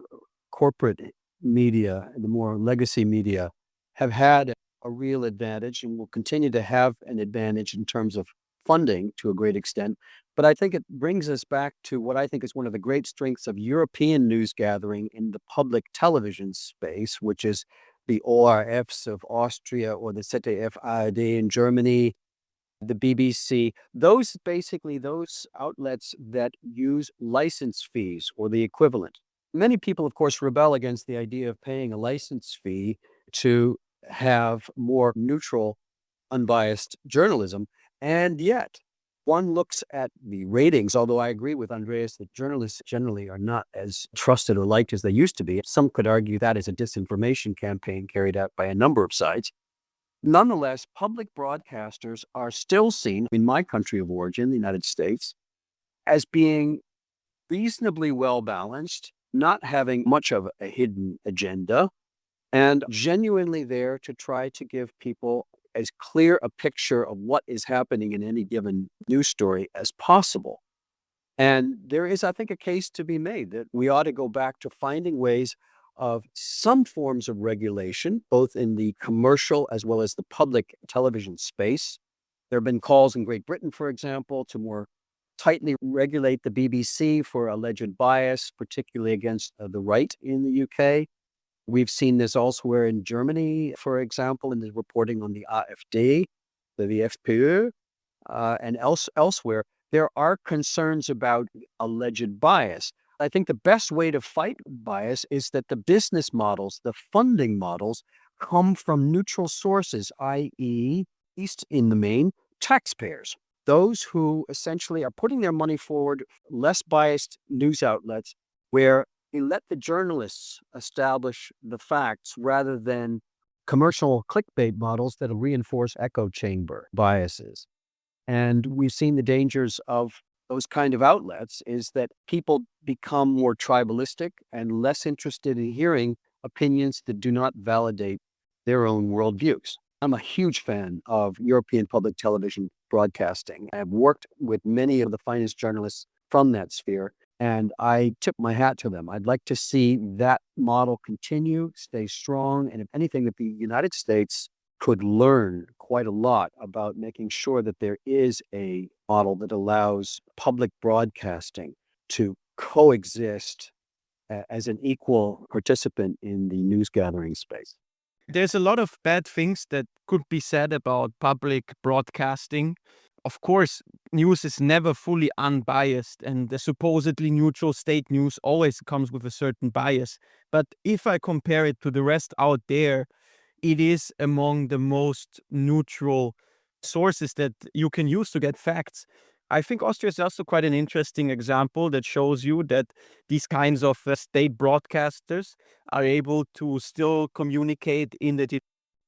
[SPEAKER 2] corporate media, the more legacy media, have had a real advantage and will continue to have an advantage in terms of funding to a great extent. But I think it brings us back to what I think is one of the great strengths of European news gathering in the public television space, which is the ORFs of Austria or the ZDF ARD in Germany, the BBC, those outlets that use license fees or the equivalent. Many people, of course, rebel against the idea of paying a license fee to have more neutral, unbiased journalism. And yet, one looks at the ratings, although I agree with Andreas that journalists generally are not as trusted or liked as they used to be. Some could argue that is a disinformation campaign carried out by a number of sites. Nonetheless, public broadcasters are still seen in my country of origin, the United States, as being reasonably well balanced, not having much of a hidden agenda, and genuinely there to try to give people as clear a picture of what is happening in any given news story as possible. And there is, I think, a case to be made that we ought to go back to finding ways of some forms of regulation, both in the commercial as well as the public television space. There have been calls in Great Britain, for example, to more tightly regulate the BBC for alleged bias, particularly against the right in the UK. We've seen this elsewhere in Germany, for example, in the reporting on the AfD, the FPÖ, and elsewhere. There are concerns about alleged bias. I think the best way to fight bias is that the business models, the funding models, come from neutral sources, i.e., at least in the main, taxpayers. Those who essentially are putting their money forward, less biased news outlets, where they let the journalists establish the facts rather than commercial clickbait models that'll reinforce echo chamber biases. And we've seen the dangers of those kind of outlets is that people become more tribalistic and less interested in hearing opinions that do not validate their own worldviews. I'm a huge fan of European public television broadcasting. I've worked with many of the finest journalists from that sphere, and I tip my hat to them. I'd like to see that model continue, stay strong, and if anything, that the United States could learn quite a lot about making sure that there is a model that allows public broadcasting to coexist as an equal participant in the news gathering space.
[SPEAKER 1] There's a lot of bad things that could be said about public broadcasting. Of course, news is never fully unbiased, and the supposedly neutral state news always comes with a certain bias. But if I compare it to the rest out there, it is among the most neutral sources that you can use to get facts. I think Austria is also quite an interesting example that shows you that these kinds of state broadcasters are able to still communicate in the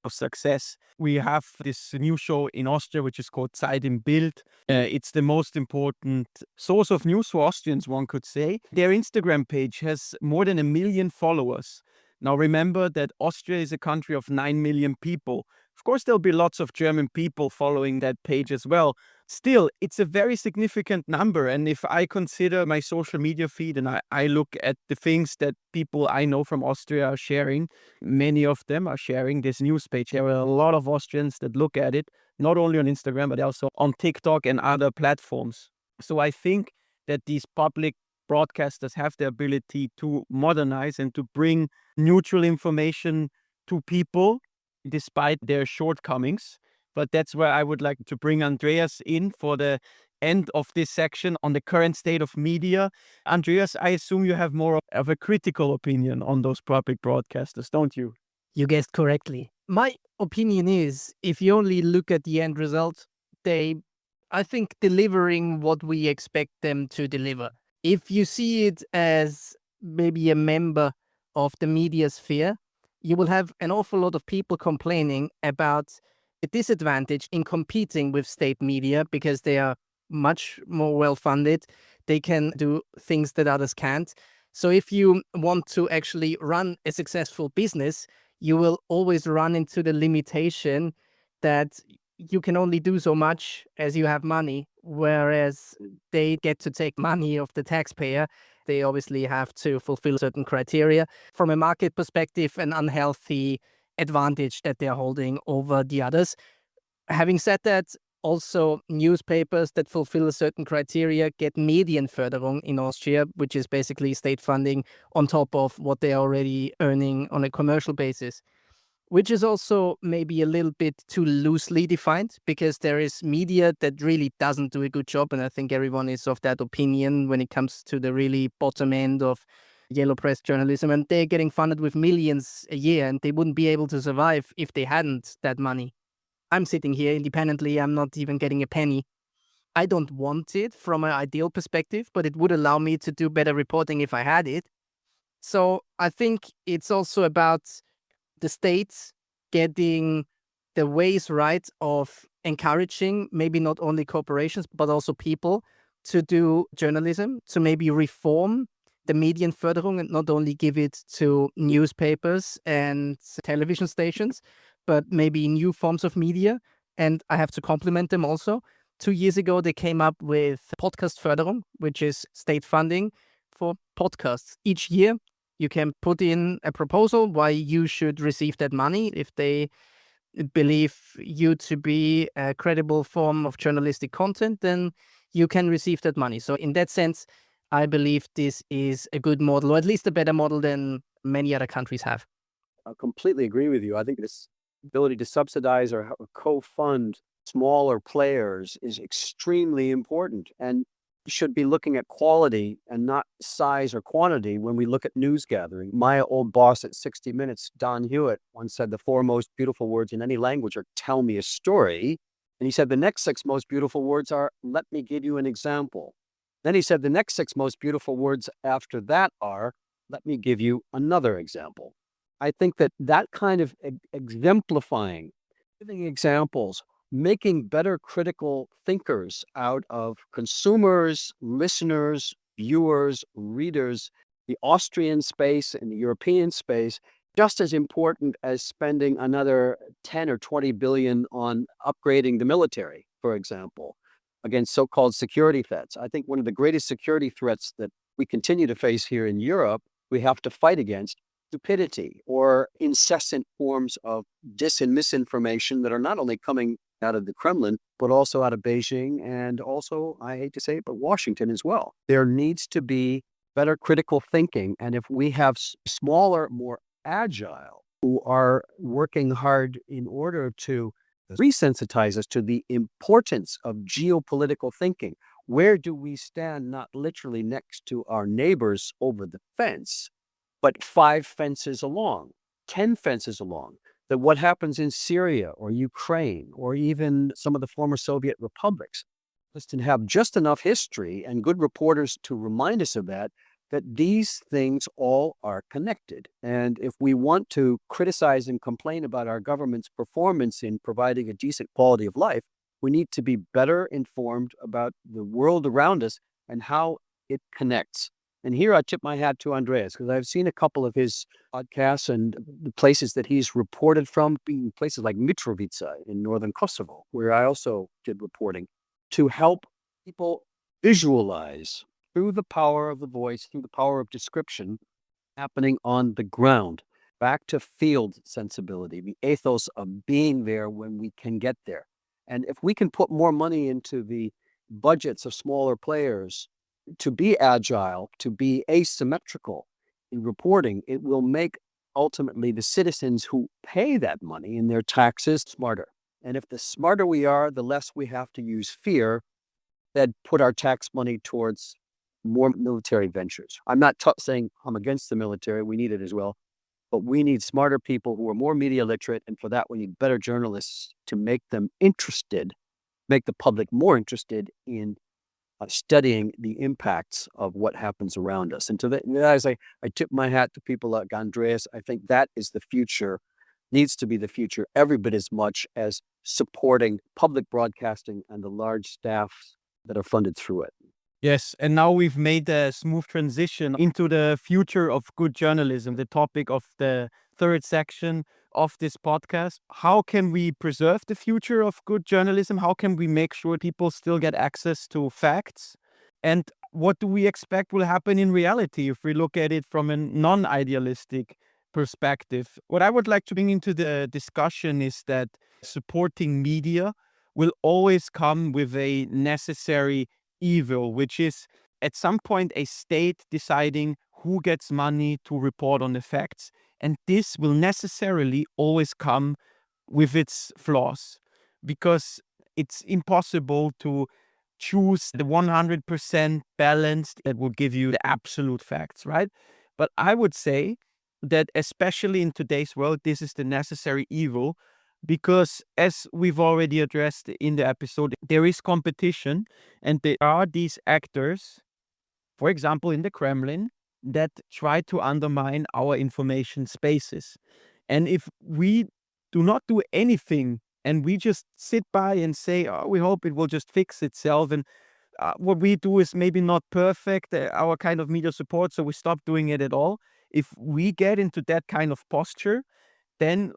[SPEAKER 1] of success. We have this new show in Austria, which is called Zeit im Bild. It's the most important source of news for Austrians, one could say. Their Instagram page has more than 1 million followers. Now remember that Austria is a country of 9 million people. Of course, there'll be lots of German people following that page as well. Still, it's a very significant number. And if I consider my social media feed and I look at the things that people I know from Austria are sharing, many of them are sharing this news page. There are a lot of Austrians that look at it, not only on Instagram, but also on TikTok and other platforms. So I think that these public broadcasters have the ability to modernize and to bring neutral information to people despite their shortcomings. But that's where I would like to bring Andreas in for the end of this section on the current state of media. Andreas, I assume you have more of a critical opinion on those public broadcasters, don't you?
[SPEAKER 3] You guessed correctly. My opinion is, if you only look at the end result, I think, delivering what we expect them to deliver. If you see it as maybe a member of the media sphere, you will have an awful lot of people complaining about a disadvantage in competing with state media because they are much more well-funded. They can do things that others can't. So if you want to actually run a successful business, you will always run into the limitation that you can only do so much as you have money, whereas they get to take money of the taxpayer. They obviously have to fulfill certain criteria. From a market perspective, an unhealthy advantage that they're holding over the others. Having said that, also newspapers that fulfill a certain criteria get Medienförderung in Austria, which is basically state funding on top of what they are already earning on a commercial basis, which is also maybe a little bit too loosely defined because there is media that really doesn't do a good job. And I think everyone is of that opinion when it comes to the really bottom end of yellow press journalism. And they're getting funded with millions a year and they wouldn't be able to survive if they hadn't that money. I'm sitting here independently. I'm not even getting a penny. I don't want it from an ideal perspective, but it would allow me to do better reporting if I had it. So I think it's also about the states getting the ways right of encouraging maybe not only corporations, but also people to do journalism, to maybe reform the Medienförderung and not only give it to newspapers and television stations, but maybe new forms of media. And I have to compliment them also. 2 years ago, they came up with Podcastförderung, which is state funding for podcasts. Each year, you can put in a proposal why you should receive that money. If they believe you to be a credible form of journalistic content, then you can receive that money. So in that sense, I believe this is a good model, or at least a better model than many other countries have.
[SPEAKER 2] I completely agree with you. I think this ability to subsidize or co-fund smaller players is extremely important and should be looking at quality and not size or quantity when we look at news gathering. My old boss at 60 Minutes, Don Hewitt, once said the 4 most beautiful words in any language are "tell me a story." And he said the next 6 most beautiful words are "let me give you an example." Then he said the next 6 most beautiful words after that are "let me give you another example." I think that kind of exemplifying, giving examples, making better critical thinkers out of consumers, listeners, viewers, readers, the Austrian space and the European space, just as important as spending another 10 or 20 billion on upgrading the military, for example, against so-called security threats. I think one of the greatest security threats that we continue to face here in Europe, we have to fight against stupidity or incessant forms of dis and misinformation that are not only coming out of the Kremlin, but also out of Beijing and also, I hate to say it, but Washington as well. There needs to be better critical thinking. And if we have smaller, more agile, who are working hard in order to resensitize us to the importance of geopolitical thinking, where do we stand not literally next to our neighbors over the fence, but 5 fences along, 10 fences along? That what happens in Syria or Ukraine or even some of the former Soviet republics, let's have just enough history and good reporters to remind us of that these things all are connected. And if we want to criticize and complain about our government's performance in providing a decent quality of life, we need to be better informed about the world around us and how it connects. And here I tip my hat to Andreas, because I've seen a couple of his podcasts and the places that he's reported from, being places like Mitrovica in northern Kosovo, where I also did reporting, to help people visualize through the power of the voice, through the power of description, happening on the ground. Back to field sensibility, the ethos of being there when we can get there. And if we can put more money into the budgets of smaller players to be agile, to be asymmetrical in reporting, it will make ultimately the citizens who pay that money in their taxes smarter. And if the smarter we are, the less we have to use fear that put our tax money towards more military ventures. I'm not saying I'm against the military. We need it as well. But we need smarter people who are more media literate. And for that, we need better journalists to make them interested, make the public more interested in studying the impacts of what happens around us. And to that, as I tip my hat to people like Andreas, I think that is the future, needs to be the future every bit as much as supporting public broadcasting and the large staffs that are funded through it.
[SPEAKER 1] Yes, and now we've made a smooth transition into the future of good journalism, the topic of the third section of this podcast. How can we preserve the future of good journalism? How can we make sure people still get access to facts? And what do we expect will happen in reality if we look at it from a non-idealistic perspective? What I would like to bring into the discussion is that supporting media will always come with a necessary evil, which is at some point a state deciding who gets money to report on the facts. And this will necessarily always come with its flaws, because it's impossible to choose the 100% balance that will give you the absolute facts, right? But I would say that especially in today's world, this is the necessary evil, because as we've already addressed in the episode, there is competition, and there are these actors, for example, in the Kremlin, that try to undermine our information spaces. And if we do not do anything and we just sit by and say, oh, we hope it will just fix itself, and what we do is maybe not perfect, our kind of media support, so we stop doing it at all. If we get into that kind of posture, then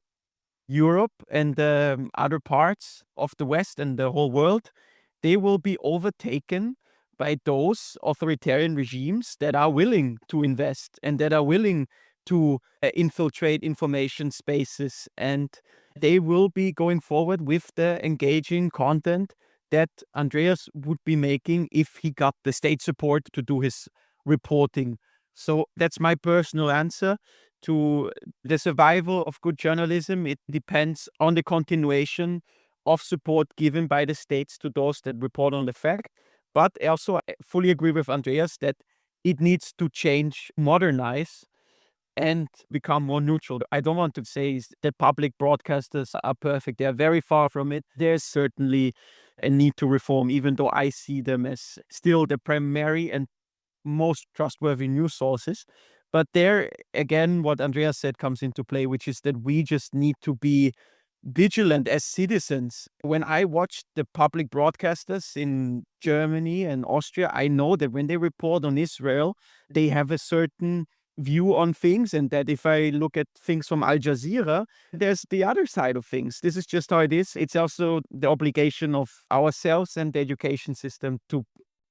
[SPEAKER 1] Europe and other parts of the West and the whole world, they will be overtaken by those authoritarian regimes that are willing to invest and that are willing to infiltrate information spaces. And they will be going forward with the engaging content that Andreas would be making if he got the state support to do his reporting. So that's my personal answer to the survival of good journalism. It depends on the continuation of support given by the states to those that report on the fact. But also, I fully agree with Andreas that it needs to change, modernize, and become more neutral. I don't want to say that public broadcasters are perfect. They are very far from it. There's certainly a need to reform, even though I see them as still the primary and most trustworthy news sources. But there, again, what Andreas said comes into play, which is that we just need to be vigilant as citizens. When I watch the public broadcasters in Germany and Austria, I know that when they report on Israel, they have a certain view on things, and that if I look at things from Al Jazeera, there's the other side of things. This is just how it is. It's also the obligation of ourselves and the education system to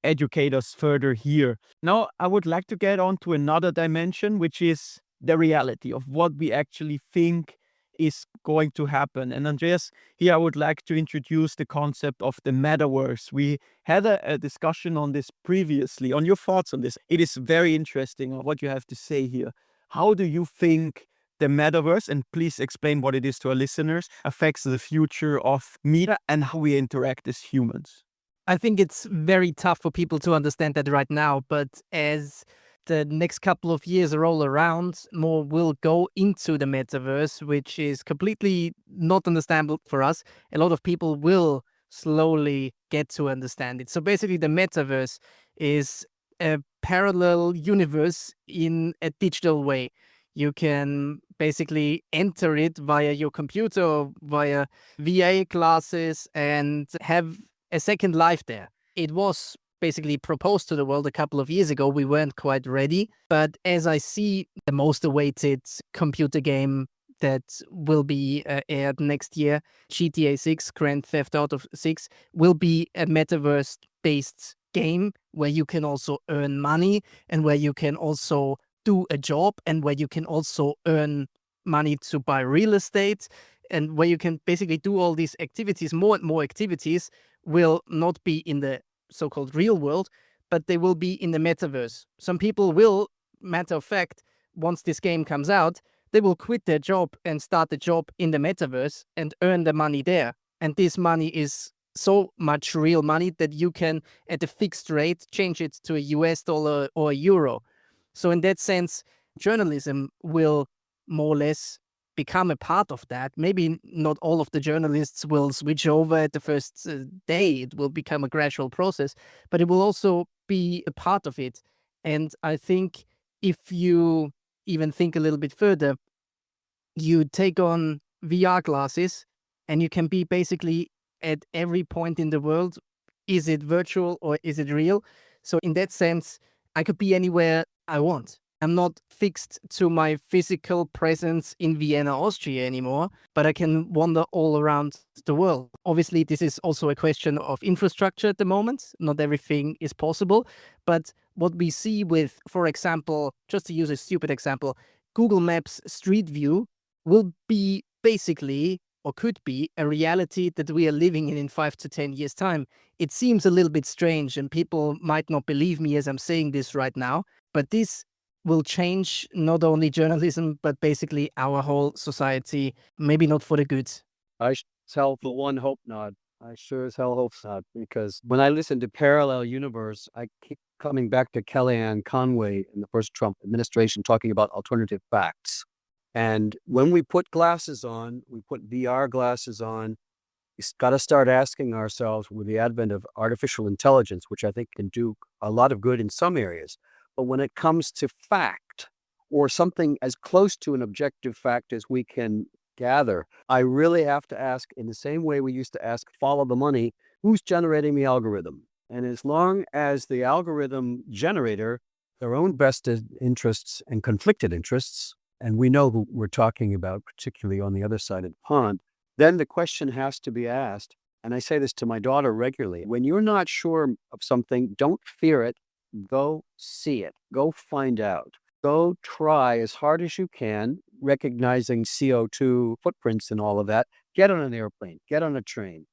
[SPEAKER 1] educate us further here. Now, I would like to get on to another dimension, which is the reality of what we actually think is going to happen. And Andreas, here I would like to introduce the concept of the metaverse. We had a discussion on this previously, on your thoughts on this. It is very interesting what you have to say here. How do you think the metaverse, and please explain what it is to our listeners, affects the future of media and how we interact as humans?
[SPEAKER 3] I think it's very tough for people to understand that right now, but as the next couple of years roll around, more will go into the metaverse, which is completely not understandable for us. A lot of people will slowly get to understand it. So basically, the metaverse is a parallel universe in a digital way. You can basically enter it via your computer or via VR glasses and have a second life there. It was basically proposed to the world a couple of years ago. We weren't quite ready. But as I see the most awaited computer game that will be aired next year, GTA 6, Grand Theft Auto 6, will be a metaverse-based game where you can also earn money and where you can also do a job and where you can also earn money to buy real estate and where you can basically do all these activities. More and more activities will not be in the so-called real world, but they will be in the metaverse. Some people will, matter of fact, once this game comes out, they will quit their job and start a job in the metaverse and earn the money there. And this money is so much real money that you can, at a fixed rate, change it to a US dollar or a euro. So in that sense, journalism will more or less become a part of that. Maybe not all of the journalists will switch over at the first day. It will become a gradual process, but it will also be a part of it. And I think if you even think a little bit further, you take on VR glasses and you can be basically at every point in the world. Is it virtual or is it real? So in that sense, I could be anywhere I want. I'm not fixed to my physical presence in Vienna, Austria anymore, but I can wander all around the world. Obviously, this is also a question of infrastructure at the moment. Not everything is possible, but what we see with, for example, just to use a stupid example, Google Maps Street View will be basically, or could be, a reality that we are living in 5 to 10 years' time. It seems a little bit strange and people might not believe me as I'm saying this right now, but this will change not only journalism, but basically our whole society, maybe not for the good.
[SPEAKER 2] I sure for one hope not. I sure as hell hope not, because when I listen to Parallel Universe, I keep coming back to Kellyanne Conway in the first Trump administration talking about alternative facts. And when we put glasses on, we put VR glasses on, we've got to start asking ourselves, with the advent of artificial intelligence, which I think can do a lot of good in some areas, but when it comes to fact or something as close to an objective fact as we can gather, I really have to ask, in the same way we used to ask, follow the money, who's generating the algorithm? And as long as the algorithm generator, their own vested interests and conflicted interests, and we know who we're talking about, particularly on the other side of the pond, then the question has to be asked, and I say this to my daughter regularly, when you're not sure of something, don't fear it. Go see it. Go find out. Go try as hard as you can, recognizing CO2 footprints and all of that. Get on an airplane. Get on a train.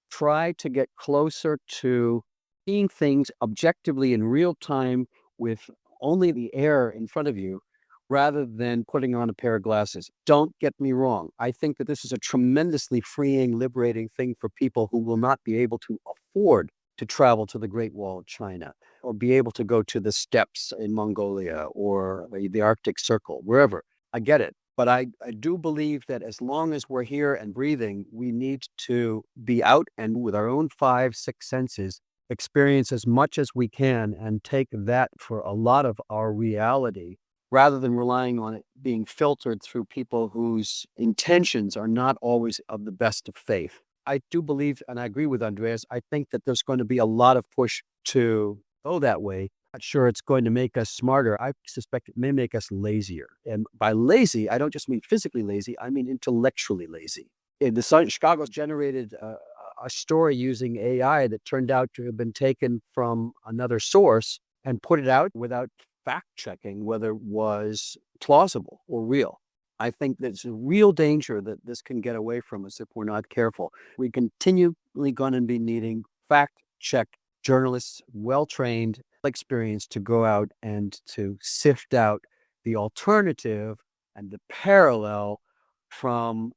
[SPEAKER 2] Try to get closer to seeing things objectively in real time with only the air in front of you, rather than putting on a pair of glasses. Don't get me wrong. I think that this is a tremendously freeing, liberating thing for people who will not be able to afford to travel to the Great Wall of China, or be able to go to the steppes in Mongolia or the Arctic Circle, wherever. I get it. But I do believe that as long as we're here and breathing, we need to be out and with our own 5, 6 senses, experience as much as we can and take that for a lot of our reality, rather than relying on it being filtered through people whose intentions are not always of the best of faith. I do believe, and I agree with Andreas, I think that there's going to be a lot of push to go that way. Not sure it's going to make us smarter. I suspect it may make us lazier. And by lazy, I don't just mean physically lazy, I mean intellectually lazy. In the Sun, Chicago's generated a story using AI that turned out to have been taken from another source and put it out without fact checking whether it was plausible or real. I think there's a real danger that this can get away from us if we're not careful. We're continually going to be needing fact-checked journalists, well-trained, experienced, to go out and to sift out the alternative and the parallel from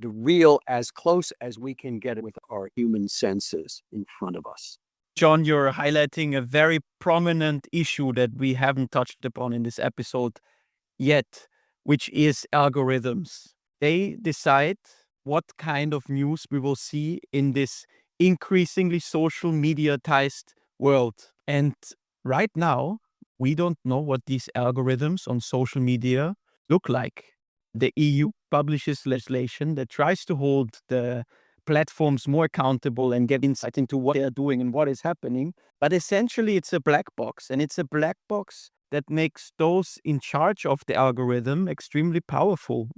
[SPEAKER 2] the real as close as we can get it with our human senses in front of us.
[SPEAKER 1] John, you're highlighting a very prominent issue that we haven't touched upon in this episode yet, which is algorithms. They decide what kind of news we will see in this increasingly social mediatized world. And right now, we don't know what these algorithms on social media look like. The EU publishes legislation that tries to hold the platforms more accountable and get insight into what they're doing and what is happening. But essentially, it's a black box, and it's a black box that makes those in charge of the algorithm extremely powerful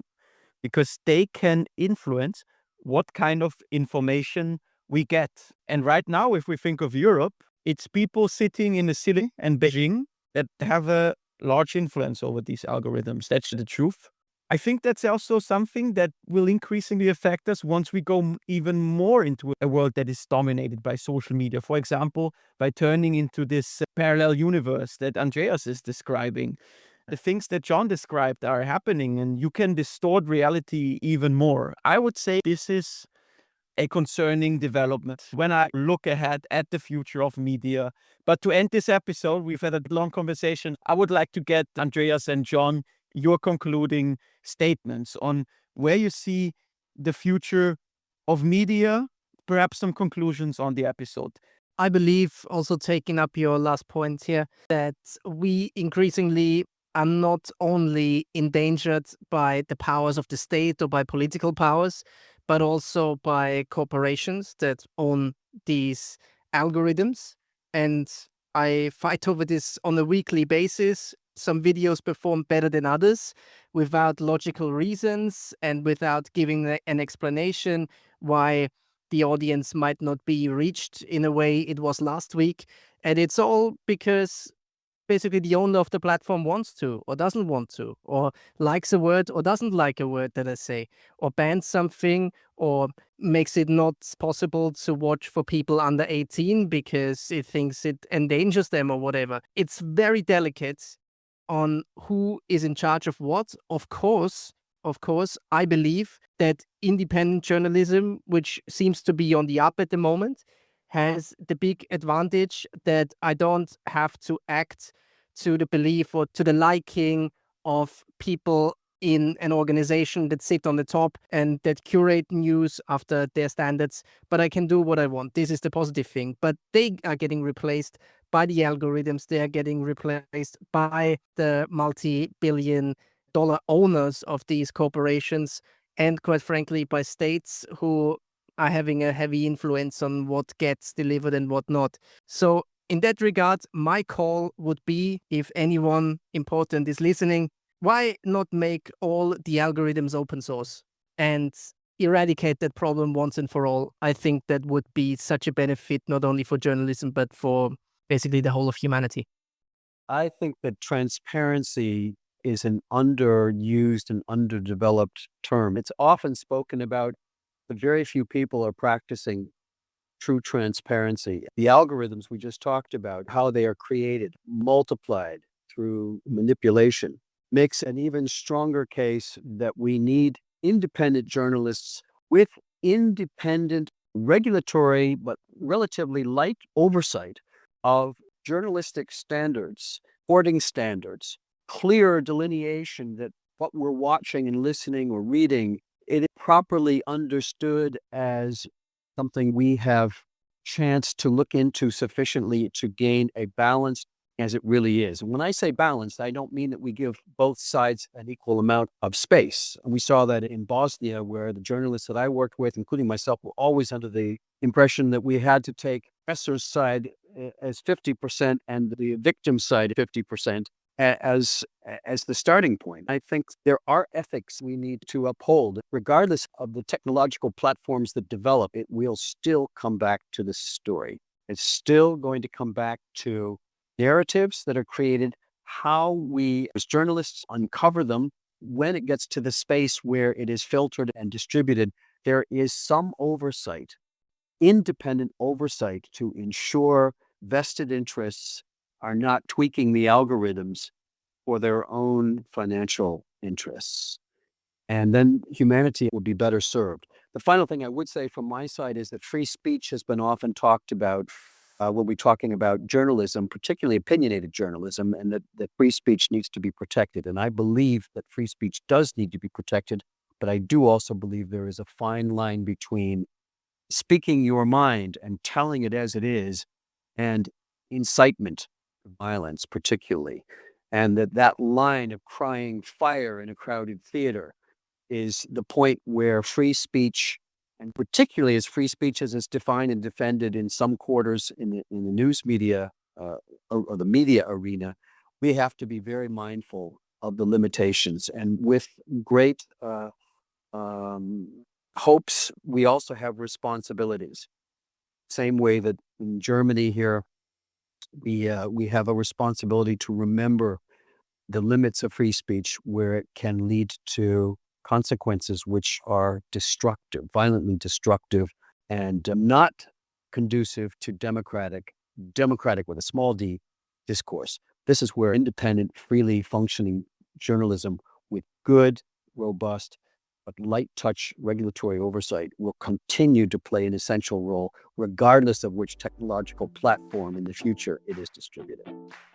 [SPEAKER 1] because they can influence what kind of information we get. And right now, if we think of Europe, it's people sitting in the city and Beijing that have a large influence over these algorithms. That's the truth. I think that's also something that will increasingly affect us once we go even more into a world that is dominated by social media. For example, by turning into this parallel universe that Andreas is describing. The things that John described are happening, and you can distort reality even more. I would say this is a concerning development when I look ahead at the future of media. But to end this episode, we've had a long conversation. I would like to get Andreas and John your concluding statements on where you see the future of media, perhaps some conclusions on the episode.
[SPEAKER 3] I believe, also taking up your last point here, that we increasingly are not only endangered by the powers of the state or by political powers, but also by corporations that own these algorithms. And I fight over this on a weekly basis. Some videos perform better than others without logical reasons and without giving an explanation why the audience might not be reached in a way it was last week. And it's all because basically the owner of the platform wants to or doesn't want to, or likes a word or doesn't like a word that I say, or bans something, or makes it not possible to watch for people under 18 because it thinks it endangers them or whatever. It's very delicate on who is in charge of what. Of course, I believe that independent journalism, which seems to be on the up at the moment, has the big advantage that I don't have to act to the belief or to the liking of people in an organization that sit on the top and that curate news after their standards, but I can do what I want. This is the positive thing. But they are getting replaced by the algorithms. They are getting replaced by the multi-billion-dollar owners of these corporations, and quite frankly, by states who are having a heavy influence on what gets delivered and what not. So in that regard, my call would be, if anyone important is listening, why not make all the algorithms open source and eradicate that problem once and for all? I think that would be such a benefit, not only for journalism, but for basically the whole of humanity.
[SPEAKER 2] I think that transparency is an underused and underdeveloped term. It's often spoken about, but very few people are practicing true transparency. The algorithms we just talked about, how they are created, multiplied through manipulation, makes an even stronger case that we need independent journalists with independent regulatory but relatively light oversight of journalistic standards, reporting standards, clear delineation that what we're watching and listening or reading, it is properly understood as something we have chance to look into sufficiently to gain a balance as it really is. And when I say balanced, I don't mean that we give both sides an equal amount of space. And we saw that in Bosnia, where the journalists that I worked with, including myself, were always under the impression that we had to take aggressors' side as 50% and the victim side 50% as the starting point. I think there are ethics we need to uphold. Regardless of the technological platforms that develop, it will still come back to the story. It's still going to come back to narratives that are created, how we as journalists uncover them. When it gets to the space where it is filtered and distributed, there is some oversight, independent oversight, to ensure vested interests are not tweaking the algorithms for their own financial interests. And then humanity will be better served. The final thing I would say from my side is that free speech has been often talked about when we're talking about journalism, particularly opinionated journalism, and that free speech needs to be protected. And I believe that free speech does need to be protected, but I do also believe there is a fine line between speaking your mind and telling it as it is and incitement to violence, particularly. And that line of crying fire in a crowded theater is the point where free speech And particularly as free speech as it's defined and defended in some quarters in the news media or the media arena, we have to be very mindful of the limitations. And with great hopes, we also have responsibilities. Same way that in Germany here, we have a responsibility to remember the limits of free speech where it can lead to consequences which are destructive, violently destructive, and not conducive to democratic with a small d, discourse. This is where independent, freely functioning journalism with good, robust, but light touch regulatory oversight will continue to play an essential role, regardless of which technological platform in the future it is distributed.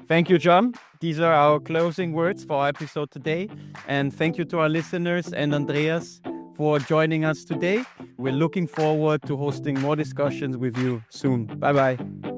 [SPEAKER 1] Thank you, John. These are our closing words for our episode today. And thank you to our listeners and Andreas for joining us today. We're looking forward to hosting more discussions with you soon. Bye-bye.